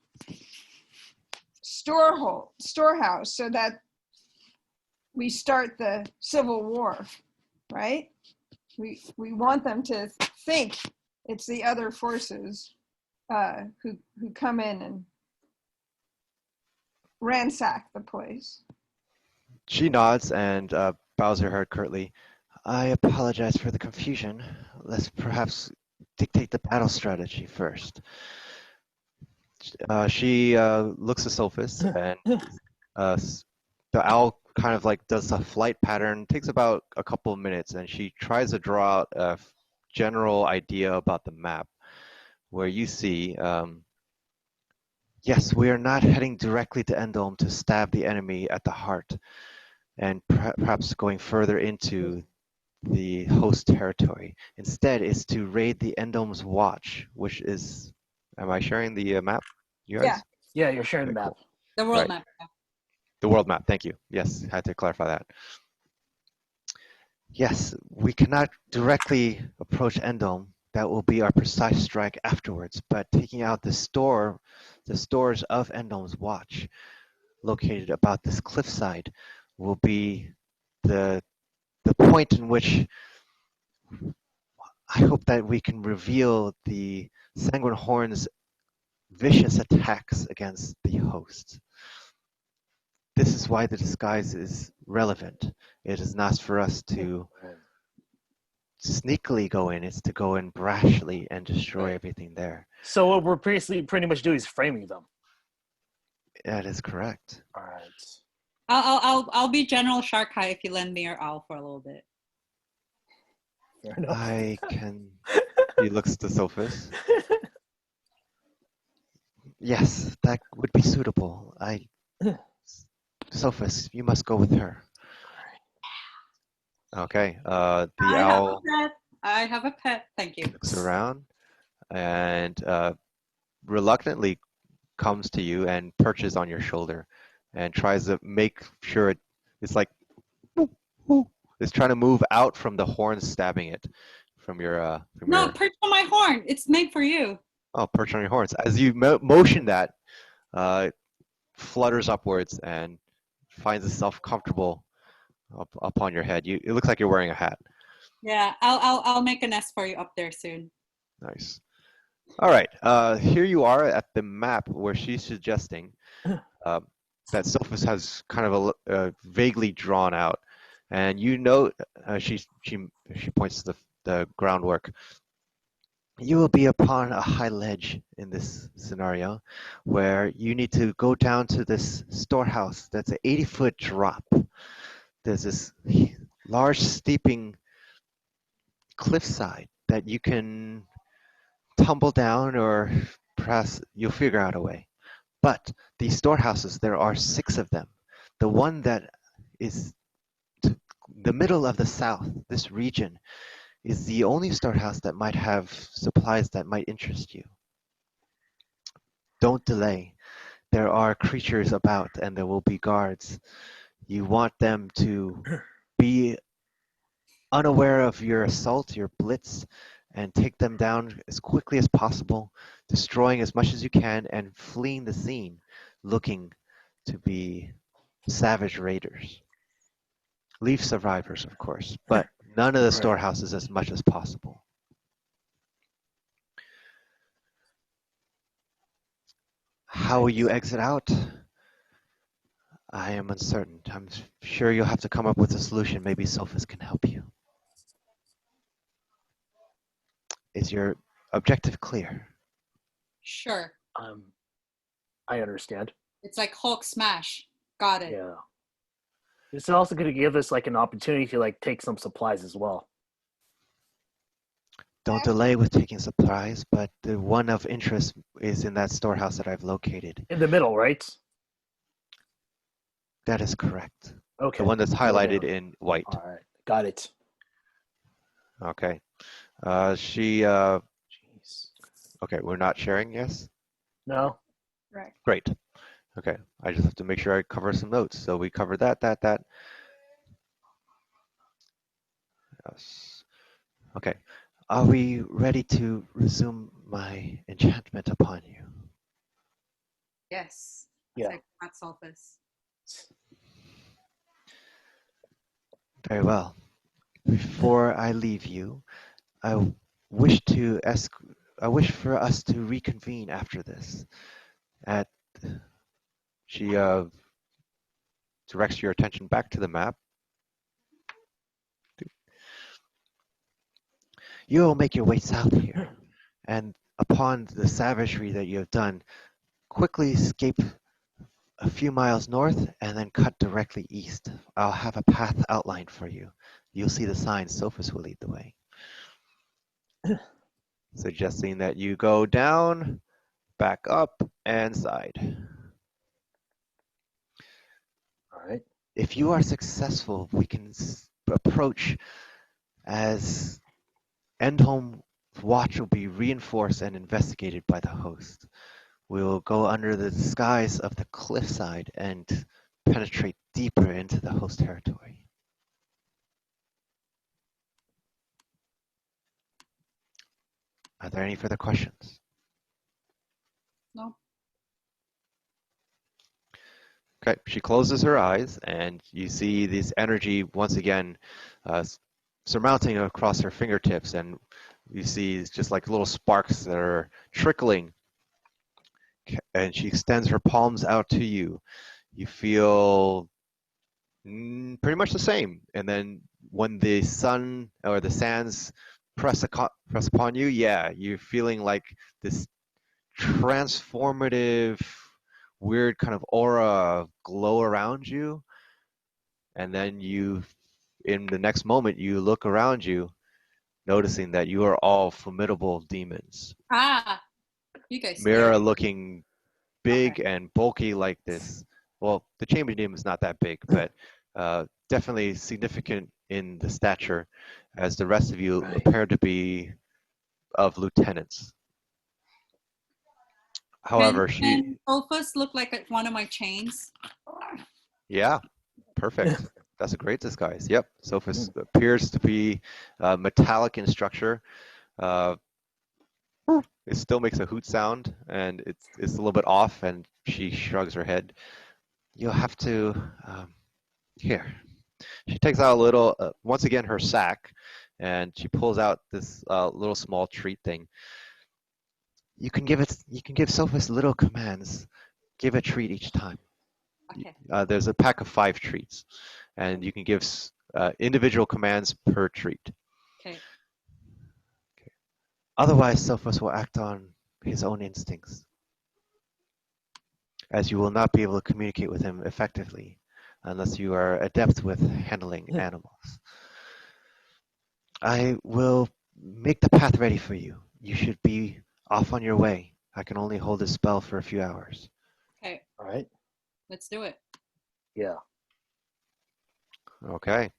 storehouse, so that we start the civil war, right? We want them to think it's the other forces who come in and ransack the place. She nods and bows her head curtly. I apologize for the confusion. Let's perhaps dictate the battle strategy first. She looks at Sophus, and the owl kind of like does a flight pattern. Takes about a couple of minutes, and she tries to draw out a general idea about the map, where you see, yes, we are not heading directly to Endome to stab the enemy at the heart, and perhaps going further into the host territory. Instead, it's to raid the Endome's Watch, which is, am I sharing the map, you guys? Yeah. Yeah, you're sharing the Okay, map. cool. The world Right. map. The world map, thank you. Yes, had to clarify that. Yes, we cannot directly approach Endome. That will be our precise strike afterwards, but taking out the stores of Endome's Watch, located about this cliffside, will be the point in which I hope that we can reveal the Sanguine Horn's vicious attacks against the host. This is why the disguise is relevant. It is not for us to sneakily go in, it's to go in brashly and destroy everything there. So what we're pretty much doing is framing them. That is correct. All right. I'll be General Sharkai if you lend me your owl for a little bit. Fair enough. I can. He looks to Sophus. Yes, that would be suitable. Sophus, you must go with her. Okay. The owl I have a pet. Thank you. looks around and reluctantly comes to you and perches on your shoulder and tries to make sure it's like it's trying to move out from the horns stabbing it from your No, perch on my horn. It's made for you. oh, perch on your horns. As you motion that, it flutters upwards and finds itself comfortable up on your head. It looks like you're wearing a hat. Yeah, I'll make a nest for you up there soon. Nice. All right. Here you are at the map where she's suggesting that Sophus has kind of a vaguely drawn out, and you know she points to the groundwork. You will be upon a high ledge in this scenario, where you need to go down to this storehouse. That's an 80-foot drop. There's this large steeping cliffside that you can tumble down, or perhaps you'll figure out a way. But these storehouses, there are 6 of them. The one that is to the middle of the south, this region, is the only storehouse that might have supplies that might interest you. Don't delay. There are creatures about and there will be guards. You want them to be unaware of your assault, your blitz, and take them down as quickly as possible, destroying as much as you can and fleeing the scene, looking to be savage raiders. Leave survivors, of course, but none of the storehouses as much as possible. How will you exit out? I am uncertain. I'm sure you'll have to come up with a solution. Maybe Sophus can help you. Is your objective clear? Sure. I understand. It's like Hulk smash. Got it. Yeah. It's also going to give us like an opportunity to like take some supplies as well. Don't delay with taking supplies, but the one of interest is in that storehouse that I've located. In the middle, right? That is correct. Okay. The one that's highlighted in white. All right. Got it. Okay. Jeez. Okay, we're not sharing, yes? No? Right. Great. Okay, I just have to make sure I cover some notes. So we covered that. Yes. Okay. Are we ready to resume my enchantment upon you? Yes. Yeah. Like hot sulfus. Very well. Before I leave you, I wish for us to reconvene after this. She directs your attention back to the map. You will make your way south here, and upon the savagery that you have done, quickly escape a few miles north and then cut directly east. I'll have a path outlined for you. You'll see the signs. Sophus will lead the way. Suggesting that you go down, back up, and side. All right. If you are successful, we can approach as Endholm Watch will be reinforced and investigated by the host. We will go under the disguise of the cliffside and penetrate deeper into the host territory. Are there any further questions? No. Okay, she closes her eyes and you see this energy once again surmounting across her fingertips, and you see just like little sparks that are trickling, and she extends her palms out to you. You feel pretty much the same, and then when the sun or the sands press upon you, yeah, you're feeling like this transformative weird kind of aura glow around you, and then in the next moment you look around you, noticing that you are all formidable demons. You guys. Mira looking big and bulky like this. Well, the chamber demon is not that big, but definitely significant in the stature, as the rest of you appear to be of lieutenants. However, Can Sophus look like one of my chains? yeah, perfect. That's a great disguise. Yep, Sophus appears to be metallic in structure. It still makes a hoot sound, and it's a little bit off, and she shrugs her head. You'll have to, here. She takes out a little, once again, her sack, and she pulls out this little small treat thing. You can give Sophus little commands. Give a treat each time. Okay. There's a pack of 5 treats, and you can give individual commands per treat. Okay. Otherwise, Sophus will act on his own instincts, as you will not be able to communicate with him effectively unless you are adept with handling animals. I will make the path ready for you. You should be off on your way. I can only hold this spell for a few hours. Okay. All right. Let's do it. Yeah. Okay.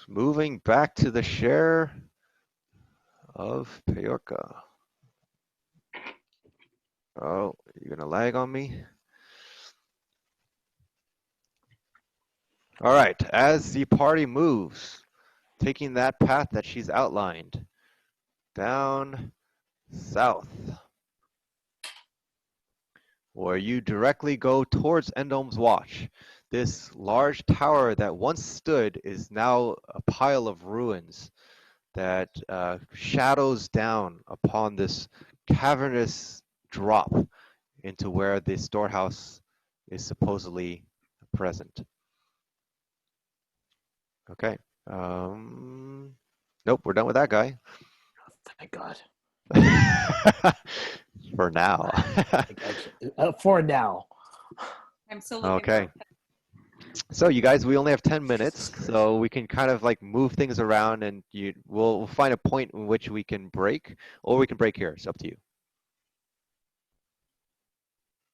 Moving back to the share of Peorka. Oh, you're gonna lag on me? All right, as the party moves, taking that path that she's outlined, down south, where you directly go towards Endom's Watch. This large tower that once stood is now a pile of ruins that shadows down upon this cavernous drop into where the storehouse is supposedly present. Okay. Nope, we're done with that guy. Thank God. For now. For now. I'm still looking. Okay. So you guys, we only have 10 minutes, so we can kind of like move things around, and we'll find a point in which we can break, or we can break here. It's up to you.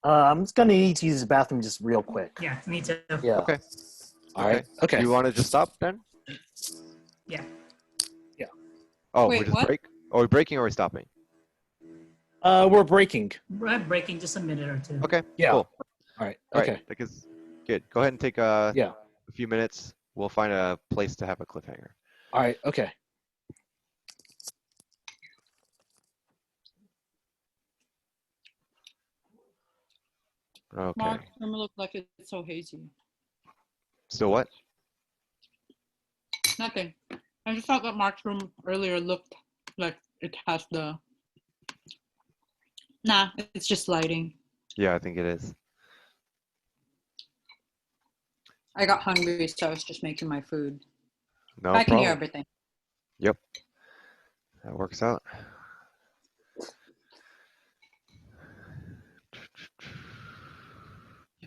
I'm just gonna need to use the bathroom just real quick. Yeah, me too. Yeah. Okay. All right. Okay. Do you want to just stop then? Yeah. Oh, Wait, we're just what? Are we breaking or are we stopping? We're breaking. We're breaking just a minute or two. Okay. Yeah. Cool. All right. All Okay. right. Because good. Go ahead and take a Yeah. few minutes. We'll find a place to have a cliffhanger. All right. Okay. Okay. Mark, it look like it's so hazy. Still what? Nothing. I just thought that Mark's room earlier looked like it has the. Nah, it's just lighting. Yeah, I think it is. I got hungry, so I was just making my food. No I can hear problem. everything. Yep. That works out.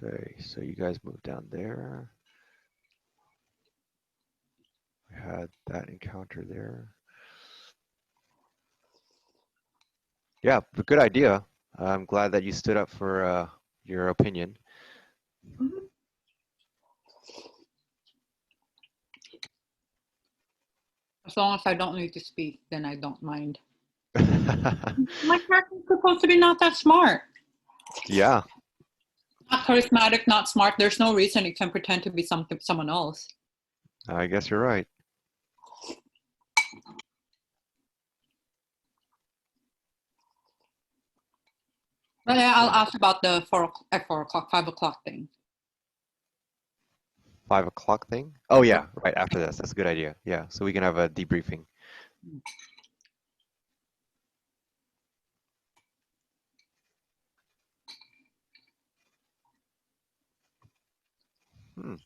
Okay, so you guys moved down there. We had that encounter there. Yeah, but good idea. I'm glad that you stood up for your opinion. Mm-hmm. As long as I don't need to speak, then I don't mind. My character's supposed to be not that smart. Yeah. Not charismatic, not smart. There's no reason he can pretend to be someone else. I guess you're right. But yeah, I'll ask about the 5 o'clock thing. 5 o'clock thing? Oh yeah, right after this. That's a good idea. Yeah, so we can have a debriefing. What's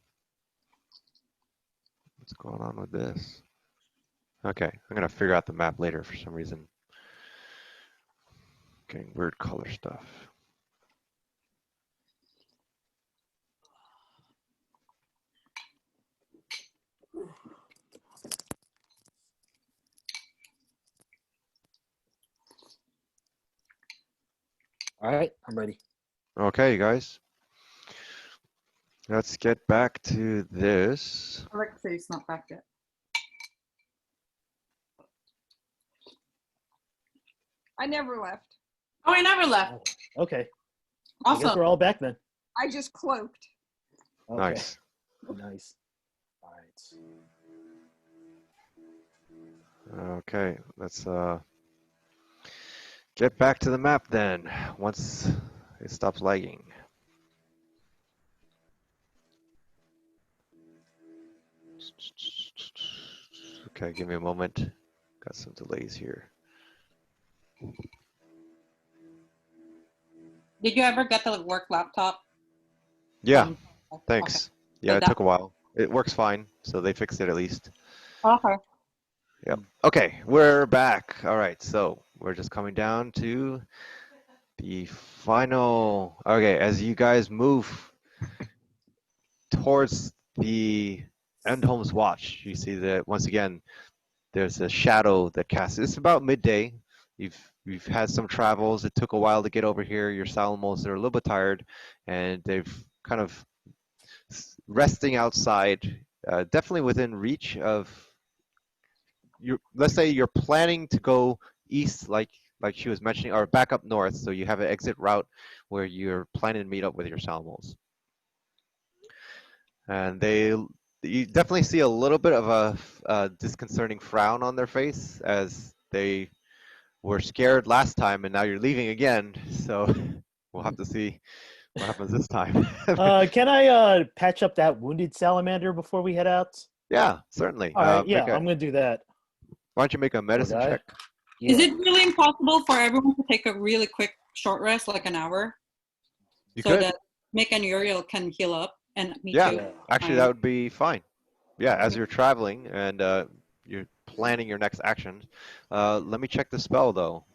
going on with this? Okay, I'm gonna figure out the map later for some reason. Getting weird color stuff. All right. I'm ready. Okay, you guys. Let's get back to this. Alexei's not back yet. I never left. Oh, I never left. Okay. I guess Awesome. we're all back then. I just cloaked. Okay. Nice. Nice. All right. Okay, let's get back to the map then. Once it stops lagging. Okay, give me a moment. Got some delays here. Did you ever get the work laptop? Yeah, Okay. thanks. Yeah, Like it that? took a while. It works fine, so they fixed it at least. Okay. Yep. Okay, we're back. All right, so we're just coming down to the final. Okay, as you guys move towards the Endholm's Watch, you see that once again there's a shadow that casts. It's about midday. You've had some travels. It took a while to get over here. Your Salamos are a little bit tired, and they've kind of resting outside, definitely within reach of. Let's say you're planning to go east, like she was mentioning, or back up north. So you have an exit route where you're planning to meet up with your Salamos. And you definitely see a little bit of a disconcerting frown on their face as they were scared last time, and now you're leaving again. So we'll have to see what happens this time. Can I patch up that wounded salamander before we head out? Yeah, certainly. All right. Yeah, I'm gonna do that. Why don't you make a medicine guy. check? Yeah. Is it really impossible for everyone to take a really quick short rest, like an hour, You so could. that Mick and Uriel can heal up and me Yeah. too? Yeah. Actually, that would be fine. Yeah, as you're traveling and you're planning your next action. Let me check the spell though.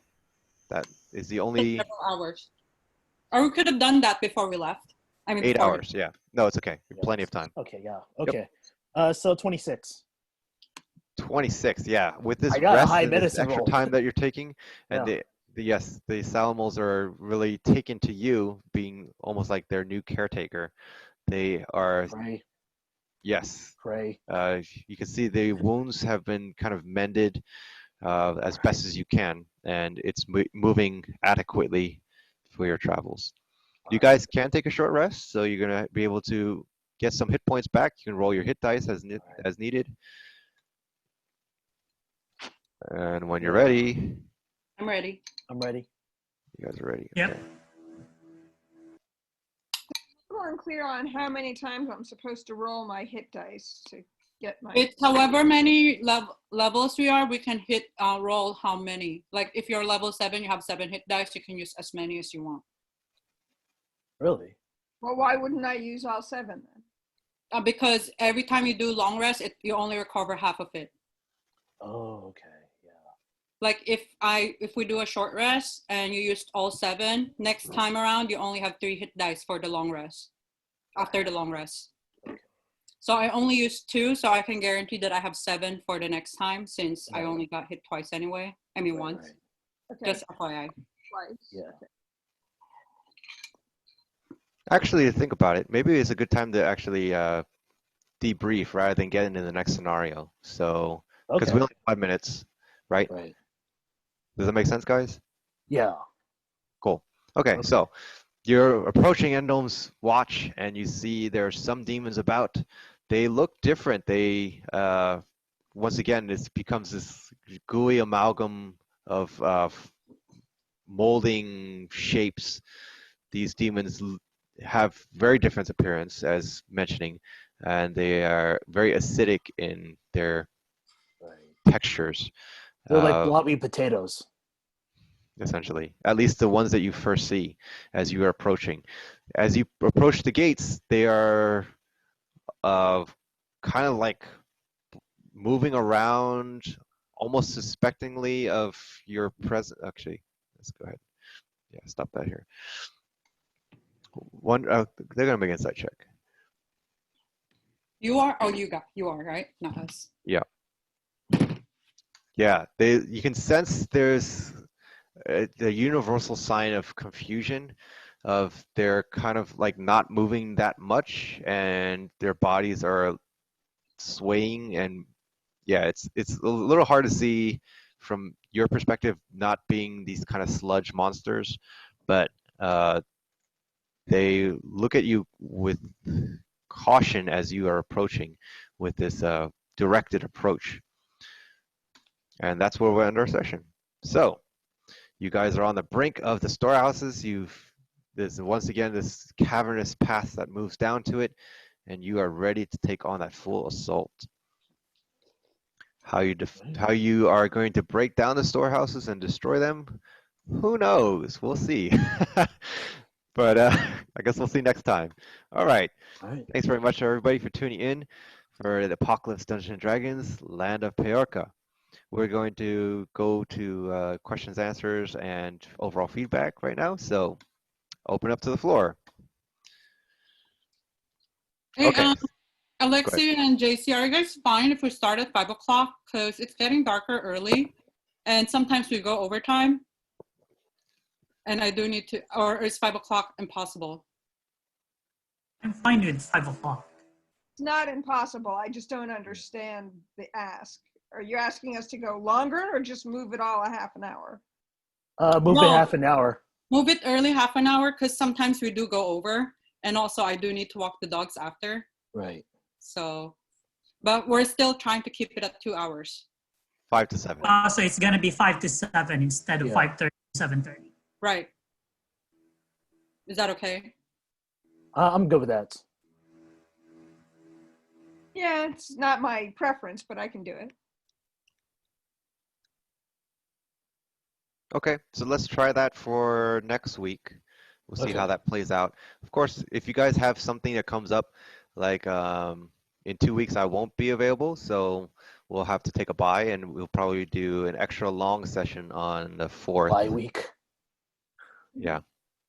That is the only Several hours. Or we could have done that before we left. I mean, 8 before we- hours. Yeah. No, it's okay. Yeah. Plenty of time. Okay. Yeah. Okay. So 26. 26. Yeah. With this I got a rest high and this medicine extra roll. time that you're taking, and Yeah. the Salamos are really taken to you, being almost like their new caretaker. They are. Pray. Yes. Pray. You can see the wounds have been kind of mended as best as you can, and it's moving adequately for your travels. You guys can take a short rest, so you're going to be able to get some hit points back. You can roll your hit dice as needed. And when you're ready, I'm ready. I'm ready. you guys are ready. Yep. Okay. I'm unclear on how many times I'm supposed to roll my hit dice to get my. It's however many levels we are, we can hit roll how many. Like if you're level 7, you have 7 hit dice, you can use as many as you want. Really? Well, why wouldn't I use all 7 then? Because every time you do long rest, you only recover half of it. Oh, okay. Yeah. Like if we do a short rest and you used all 7, next time around you only have 3 hit dice for the long rest. After the long rest. So I only used 2, so I can guarantee that I have 7 for the next time since I only got hit twice anyway. I mean once. Right. Okay. Just FYI. Twice. Yeah. Okay. Actually, to think about it, maybe it's a good time to actually debrief rather than get into the next scenario. So, because Okay. we only have 5 minutes, right? Right. Does that make sense, guys? Yeah. Cool. Okay, Okay. so you're approaching Endom's watch, and you see there's some demons about. They look different. They, once again, this becomes this gooey amalgam of molding shapes. These demons have very different appearance, as mentioning, and they are very acidic in their Right. textures. They're like blobby potatoes. Essentially, at least the ones that you first see as you are approaching. As you approach the gates, they are kind of like moving around, almost suspectingly of your presence. Actually, let's go ahead. Yeah, stop that here. They're gonna make an insight check. You are? Oh, you are, right? Not us. Yeah. Yeah, you can sense there's the universal sign of confusion, of they're kind of like not moving that much, and their bodies are swaying, and yeah, it's a little hard to see from your perspective, not being these kind of sludge monsters, but they look at you with caution as you are approaching with this directed approach. And that's where we're end our session. So you guys are on the brink of the storehouses. There's once again this cavernous path that moves down to it, and you are ready to take on that full assault. How you are going to break down the storehouses and destroy them, who knows? We'll see. But I guess we'll see next time. All right. Thanks very much, everybody, for tuning in for the Apocalypse Dungeons & Dragons Land of Peorca. We're going to go to questions, answers, and overall feedback right now. So open up to the floor. Hey, Okay. Alexia and JC, are you guys fine if we start at 5 o'clock? Because it's getting darker early, and sometimes we go overtime. And I do need to, or is 5 o'clock impossible? I'm fine with 5 o'clock. It's not impossible. I just don't understand the ask. Are you asking us to go longer or just move it all a half an hour? Move it half an hour. Move it early half an hour because sometimes we do go over. And also I do need to walk the dogs after. Right. So, but we're still trying to keep it at 2 hours. 5 to 7. So it's going to be 5 to 7 instead of 5:30 to 7:30. Right. Is that okay? I'm good with that. Yeah, it's not my preference, but I can do it. Okay, so let's try that for next week. We'll see how that plays out. Of course, if you guys have something that comes up, like in 2 weeks I won't be available, so we'll have to take a bye, and we'll probably do an extra long session on the 4th. Bye week. Yeah.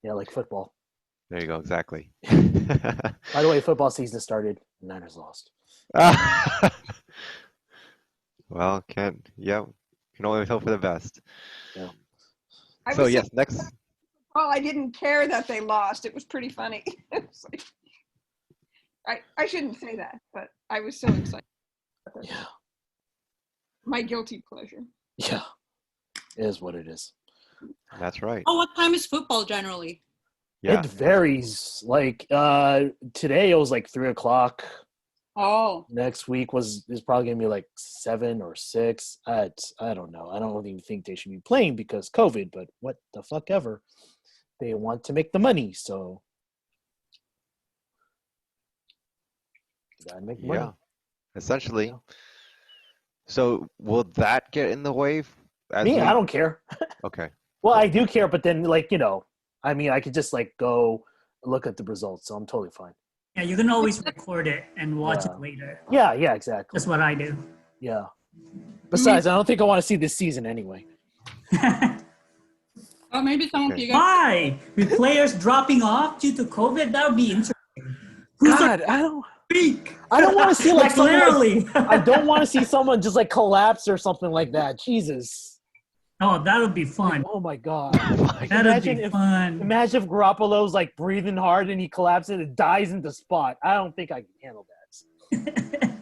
Yeah, like football. There you go, exactly. By the way, football season started. Niners lost. Well, can only hope for the best. Yeah. So yes, next. Well, I didn't care that they lost. It was pretty funny. It's like, I shouldn't say that, but I was so excited. Yeah. My guilty pleasure. Yeah. It is what it is. That's right. Oh, what time is football generally? Yeah. It varies. Like today it was like 3 o'clock. Oh. Next week is probably gonna be like 7 or 6. I don't know. I don't even think they should be playing because COVID, but what the fuck ever. They want to make the money, so gotta make money. Yeah. Essentially. Yeah. So will that get in the way? I don't care. Okay. Well, I do care, but then I could just go look at the results, so I'm totally fine. Yeah, you can always record it and watch it later. Yeah, exactly. That's what I do. Yeah. Besides, I don't think I want to see this season anyway. Well, maybe some of you guys. Why? With players dropping off due to COVID, that would be interesting. God, I don't want to see literally. I don't want to see someone just collapse or something like that. Jesus. Oh, that would be fun. Oh my God. That would be fun. Imagine if Garoppolo's breathing hard and he collapses and dies in the spot. I don't think I can handle that.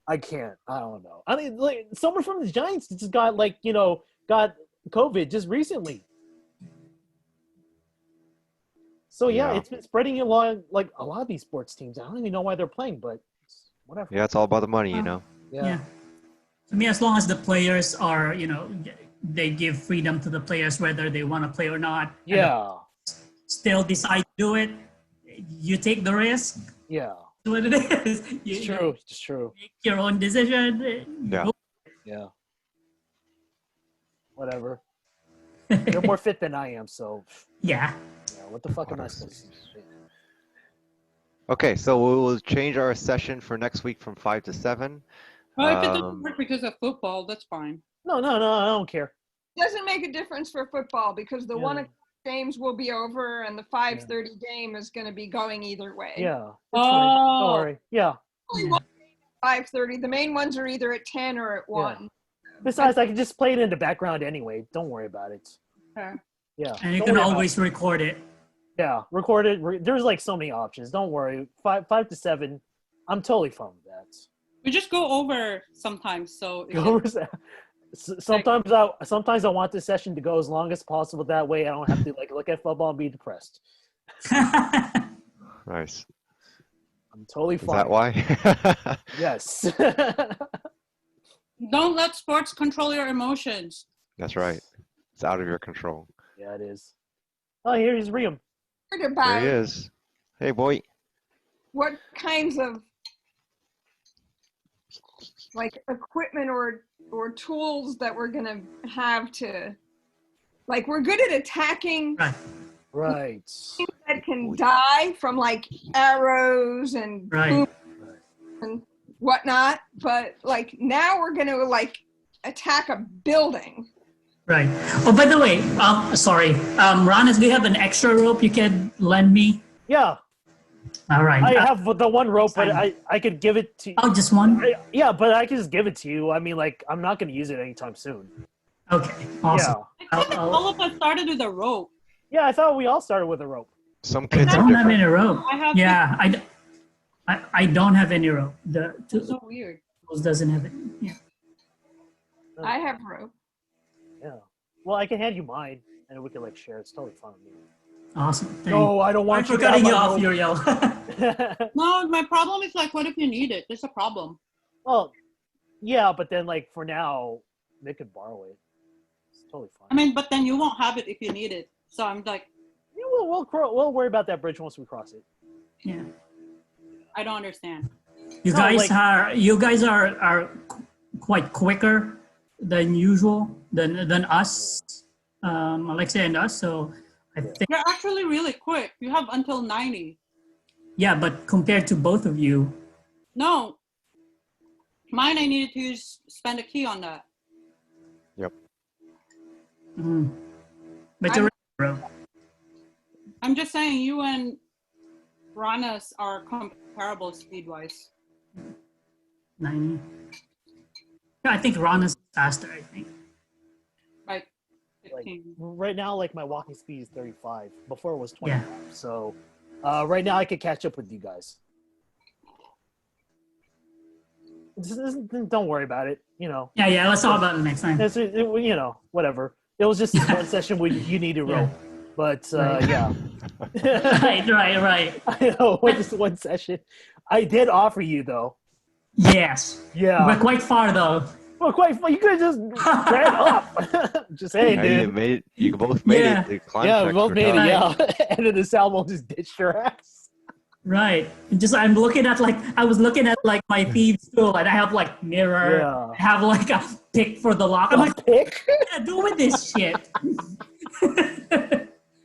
I can't. I don't know. I mean, someone from the Giants just got got COVID just recently. So yeah, it's been spreading along a lot of these sports teams. I don't even know why they're playing, but whatever. Yeah, it's all about the money, Yeah. To me, as long as the players are, they give freedom to the players whether they want to play or not. Yeah. Still decide to do it. You take the risk. Yeah. That's what it is. It's true. It's true. Make your own decision. Yeah. Yeah. Whatever. You're more fit than I am, so. Yeah. What the fuck am I supposed to do? Okay, so we will change our session for next week from 5 to 7. Well, if it doesn't work because of football, that's fine. No, I don't care. It doesn't make a difference for football because the 1 o'clock games will be over and the 5:30 game is going to be going either way. Yeah. Fine. Don't worry. Yeah. Only one game at 5:30. The main ones are either at 10 or at 1. Besides, I can just play it in the background anyway. Don't worry about it. Okay. Yeah. And you can always record it. Yeah, record it. There's so many options. Don't worry. 5 to 7. I'm totally fine with that. We just go over sometimes, so. Sometimes I want this session to go as long as possible. That way, I don't have to like look at football and be depressed. Nice. I'm totally Is fine. that why? Yes. Don't let sports control your emotions. That's right. It's out of your control. Yeah, it is. Oh, here's Riam. Heard There about he is. Hey, boy. what kinds of like equipment or tools that we're gonna have to like we're good at attacking Right. things that can die from like arrows and Right. and whatnot, but like now we're gonna like attack a building. Right. Oh, by the way, sorry, Ronis, do you have an extra rope you can lend me? Yeah, All right. I have the one rope, but I could give it to. Oh, just one? Yeah, but I can just give it to you. I mean, like, I'm not going to use it anytime soon. Okay. Awesome. Yeah. All of us started with a rope. Yeah, I thought we all started with a rope. Some I kids are don't have different. any rope. I have. Yeah, I don't have any rope. The It's so weird. tools doesn't have it. Yeah. I have rope. Yeah. Well, I can hand you mine, and we can like share. It's totally fine with me. Awesome. Thank No, I don't you. want For you to cutting have you my off, rope. Uriel. No, my problem is like, what if you need it? There's a problem. Well, yeah, but then like for now, they could borrow it. It's totally fine. I mean, but then you won't have it if you need it. So I'm like, Yeah, we'll worry about that bridge once we cross it. Yeah. I don't understand. You No, guys like- are quite quicker than usual than us, Alexia and us. So I think You're actually really quick. You have until 90. yeah, but compared to both of you, No. Mine, I needed to spend a key on that. but you're bro. I'm just saying you and Ranas are comparable speed-wise. 90. Yeah, I think Ron is faster. I think. Like Like 15. right now, like my walking speed is 35. Before it was 25. So right now I could catch up with you guys. Don't worry about it. You know, Yeah. Let's talk about it next time. you know, whatever. It was just one session where you needed Yeah. rope, but Right. yeah. Right. I know, just one session. I did offer you though. Yes. Yeah. We're quite far though. Well, quite. You could have just ran up. Just hey, Yeah, dude. you both made Yeah. it. The climb Yeah, we checks both were made it. tough. Yeah, and then the Salmon just ditched your ass. Right. I'm looking at I was looking at like my thieves tool, and I have like mirror. Yeah. I have like a pick for the lock. I'm like, Pick. what am I do with this shit?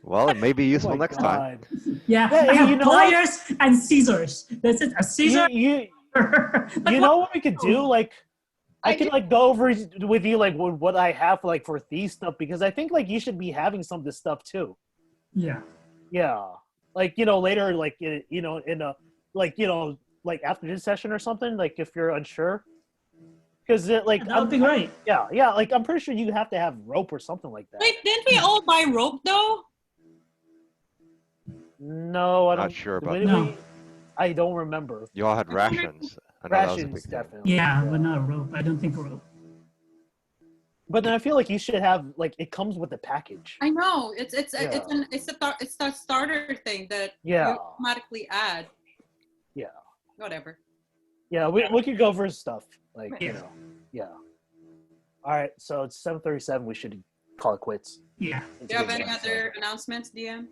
Well, it may be useful Oh my next time. God. Yeah, Yeah, I have you know what? pliers and scissors. That's it. A scissor. You Like, you know what we could do? Like, I I could did- like go over with you like what I have like for thief stuff because I think like you should be having some of this stuff too. Yeah. Yeah, like you know later like you know in a like you know like after this session or something like if you're unsure because like That would be great. yeah like I'm pretty sure you have to have rope or something like that. Wait, didn't we all buy rope though? No, I don't. Not sure about when that. we- I don't remember. You all had rations. I know that was a Rations big thing. definitely. Yeah, but not rope. I don't think rope. But then I feel like you should have like it comes with the package. I know it's Yeah. it's the starter thing that Yeah. you automatically add. Yeah. Whatever. Yeah, we could go for stuff like you Yeah. know. Yeah. All right, so it's 7:37. We should call it quits. Yeah. Do you have any other announcements, DM?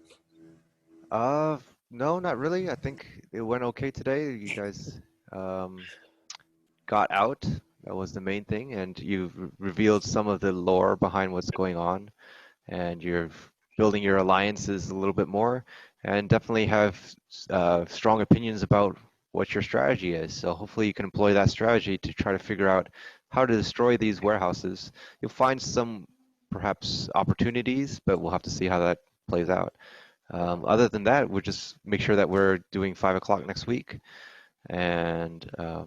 No, not really. I think it went okay today. You guys got out. That was the main thing, and you've revealed some of the lore behind what's going on, and you're building your alliances a little bit more, and definitely have strong opinions about what your strategy is. So hopefully you can employ that strategy to try to figure out how to destroy these warehouses. You'll find some perhaps opportunities, but we'll have to see how that plays out. Other than that, we'll just make sure that we're doing 5 o'clock next week, and I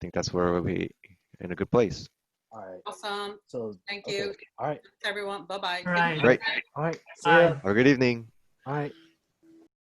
think that's where we'll be in a good place. All right. Awesome. So Thank okay. you, All right. everyone. Bye bye. All right. Great. All right. See ya. Have a good evening. All right.